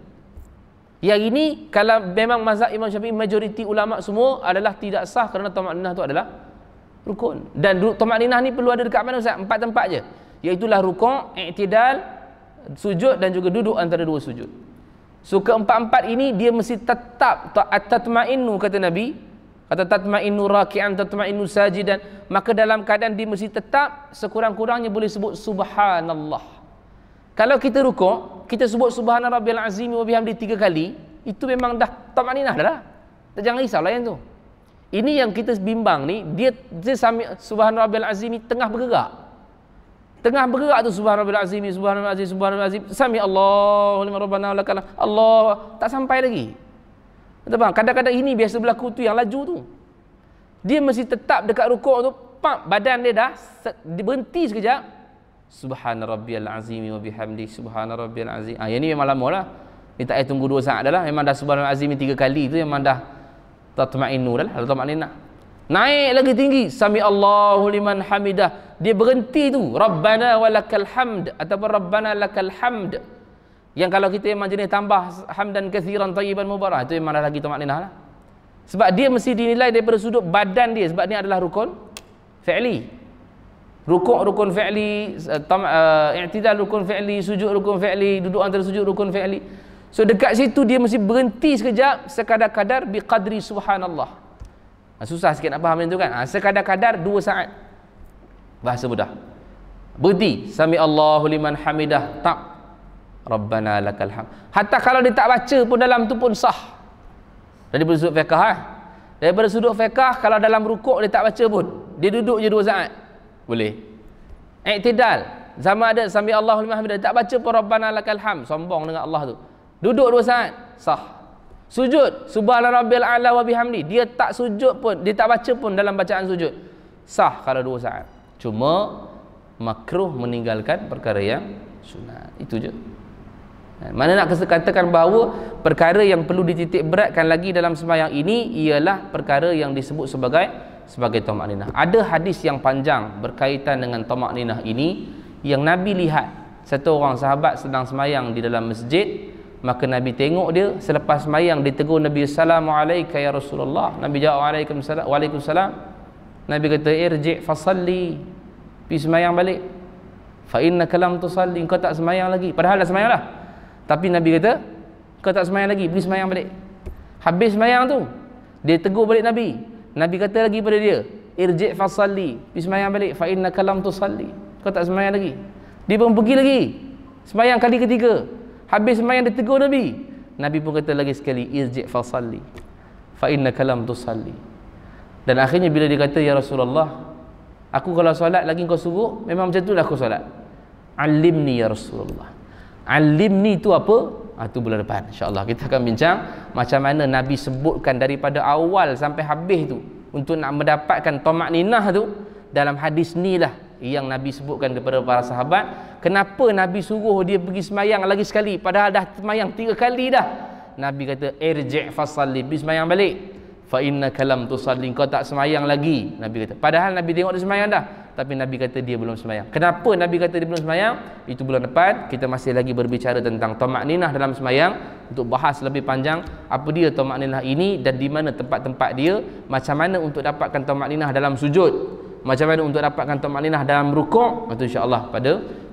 A: Yang ini kalau memang mazhab Imam Syafi'i, majoriti ulama semua adalah tidak sah kerana tamakninah tu adalah rukun. Dan tamakninah ni perlu ada dekat mana Ustaz? 4 tempat je. Iaitulah rukuk, i'tidal, sujud dan juga duduk antara 2 sujud. So keempat-empat ini dia mesti tetap tatma'innu, kata Nabi. Kata tatma'innu raki'an, tatma'innu sajidan. Maka dalam keadaan dia mesti tetap, sekurang-kurangnya boleh sebut subhanallah. Kalau kita rukuk, kita sebut subhana rabbiyal azim wa bihamdi 3 kali, itu memang dah tamakninah dah. Jangan risaulah yang tu. Ini yang kita bimbang ni, dia subhana rabbiyal azim tengah bergerak. Tengah bergerak tu subhanallah azim, subhanallah azim, subhanallah azim, sami Allahu liman rabbana lakal Allah, tak sampai lagi. Betul bang? Kadang-kadang ini biasa berlaku tu yang laju tu. Dia mesti tetap dekat rukuk tu, badan dia dah berhenti sekejap. Subhana rabbiyal azim wa bihamdi, subhana rabbiyal azim. Yang ni memang lama lah. Ni tak payah tunggu 2 saat dah lah. Memang dah subhanallah azim 3 kali tu memang dah tatma'innu dah lah tatma'inna. Naik lagi tinggi, sami Allahu liman hamidah. Dia berhenti tu, Rabbana walakal hamd ataupun Rabbana lakal hamd. Yang kalau kita memang jenis tambah hamdan katsiran tayyiban mubarak, itu memang dah lagi tatma'inna lah. Sebab dia mesti dinilai daripada sudut badan dia, sebab ni adalah rukun fi'li. Rukuk rukun fi'li, i'tidal rukun fi'li, sujud rukun fi'li, duduk antara sujud rukun fi'li. So dekat situ dia mesti berhenti sekejap, sekadar-kadar biqadri subhanallah. Susah sikit nak faham macam tu kan. Sekadar-kadar 2 saat. Bahasa mudah. Berhenti, sami Allahu liman hamidah, tak, Rabbana lakal hamd. Hatta kalau dia tak baca pun dalam tu pun sah. Daripada sudut fiqh Daripada sudut fiqh, kalau dalam rukuk dia tak baca pun, dia duduk je 2 saat, boleh. I'tidal, sama ada sami Allahu liman hamidah, tak baca pun Rabbana lakal hamd, sombong dengan Allah tu, duduk 2 saat, sah. Sujud, subhana rabbil a'la wa bihamdi, dia tak sujud pun, dia tak baca pun dalam bacaan sujud, sah kalau 2 saat. Cuma makruh meninggalkan perkara yang sunat, itu je. Mana nak katakan bahawa perkara yang perlu dititik beratkan lagi dalam sembahyang ini ialah perkara yang disebut sebagai tamakninah. Ada hadis yang panjang berkaitan dengan tamakninah ini, yang Nabi lihat satu orang sahabat sedang sembahyang di dalam masjid, maka Nabi tengok dia, selepas sembahyang dia tegur Nabi, assalamualaikum ya Rasulullah. Nabi jawab waalaikumsalam. Nabi kata, irji' fasalli, pergi sembahyang balik, fa innaka lam tusalli, kau tak sembahyang lagi, padahal dah sembahyang lah. Tapi Nabi kata, kau tak sembahyang lagi, pergi sembahyang balik. Habis sembahyang tu, dia tegur balik Nabi. Nabi kata lagi pada dia, irji' fasalli, pergi sembahyang balik, fa innaka lam tusalli, kau tak sembahyang lagi. Dia pun pergi lagi, sembahyang kali ketiga. Habis sembahyang dia tegur Nabi. Nabi pun kata lagi sekali, irji' fasalli, fa innaka lam tusalli. Dan akhirnya bila dia kata, ya Rasulullah, aku kalau solat lagi kau suruh, memang macam itulah aku solat. Alimni ya Rasulullah. Alimni tu apa? Itu bulan depan insya-Allah kita akan bincang macam mana Nabi sebutkan daripada awal sampai habis tu untuk nak mendapatkan tamakninah tu. Dalam hadis ni lah yang Nabi sebutkan kepada para sahabat, kenapa Nabi suruh dia pergi semayang lagi sekali padahal dah semayang 3 kali dah. Nabi kata, irji' fasalli, pergi semayang balik, fa innaka lam tusalli, kau tak semayang lagi. Nabi kata, padahal Nabi tengok dia semayang dah, tapi Nabi kata dia belum semayang. Kenapa Nabi kata dia belum semayang? Itu bulan depan kita masih lagi berbicara tentang tamakninah dalam semayang, untuk bahas lebih panjang apa dia tamakninah ini dan di mana tempat-tempat dia, macam mana untuk dapatkan tamakninah dalam sujud, macam mana untuk dapatkan tamakninah dalam rukuk. Itu insya-Allah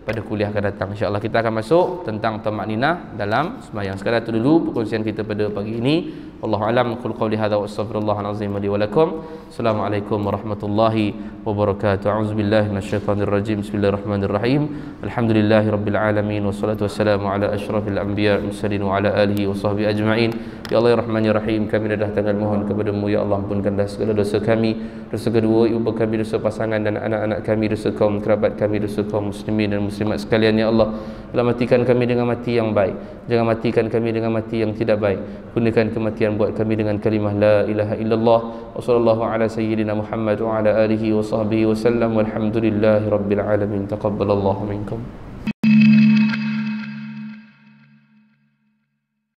A: pada kuliah akan datang. InsyaAllah kita akan masuk tentang tamakninah dalam sembahyang. Sekadar itu dulu perkongsian kita pada pagi ini. Wallahu a'lam. Qul qawli hadza wa astaghfirullahal azim li wa lakum. Assalamualaikum warahmatullahi wabarakatuh. A'udzubillahi minasyaitonir rajim. Bismillahirrahmanirrahim. Alhamdulillahirabbil alamin wassalatu wassalamu ala asyrafil anbiya'i mursalin wa ala alihi wa sahbihi ajma'in. Ya Allah ya Rahman ya Rahim, kami datang mohon kepadamu ya Allah, ampunkanlah segala dosa kami, dosa kedua ibu kami, dosa pasangan dan anak-anak kami, dosa kaum kerabat kami, dosa kaum muslimin dan muslimat sekalian ya Allah. Allah matikan kami dengan mati yang baik, jangan matikan kami dengan mati yang tidak baik. Gunakan kematian buat kami dengan kalimah la ilaha illallah. Wa sallallahu ala sayyidina Muhammad wa ala alihi wa sahbihi wa sallam. Walhamdulillahi rabbil alamin. Taqabbalallahu minkum.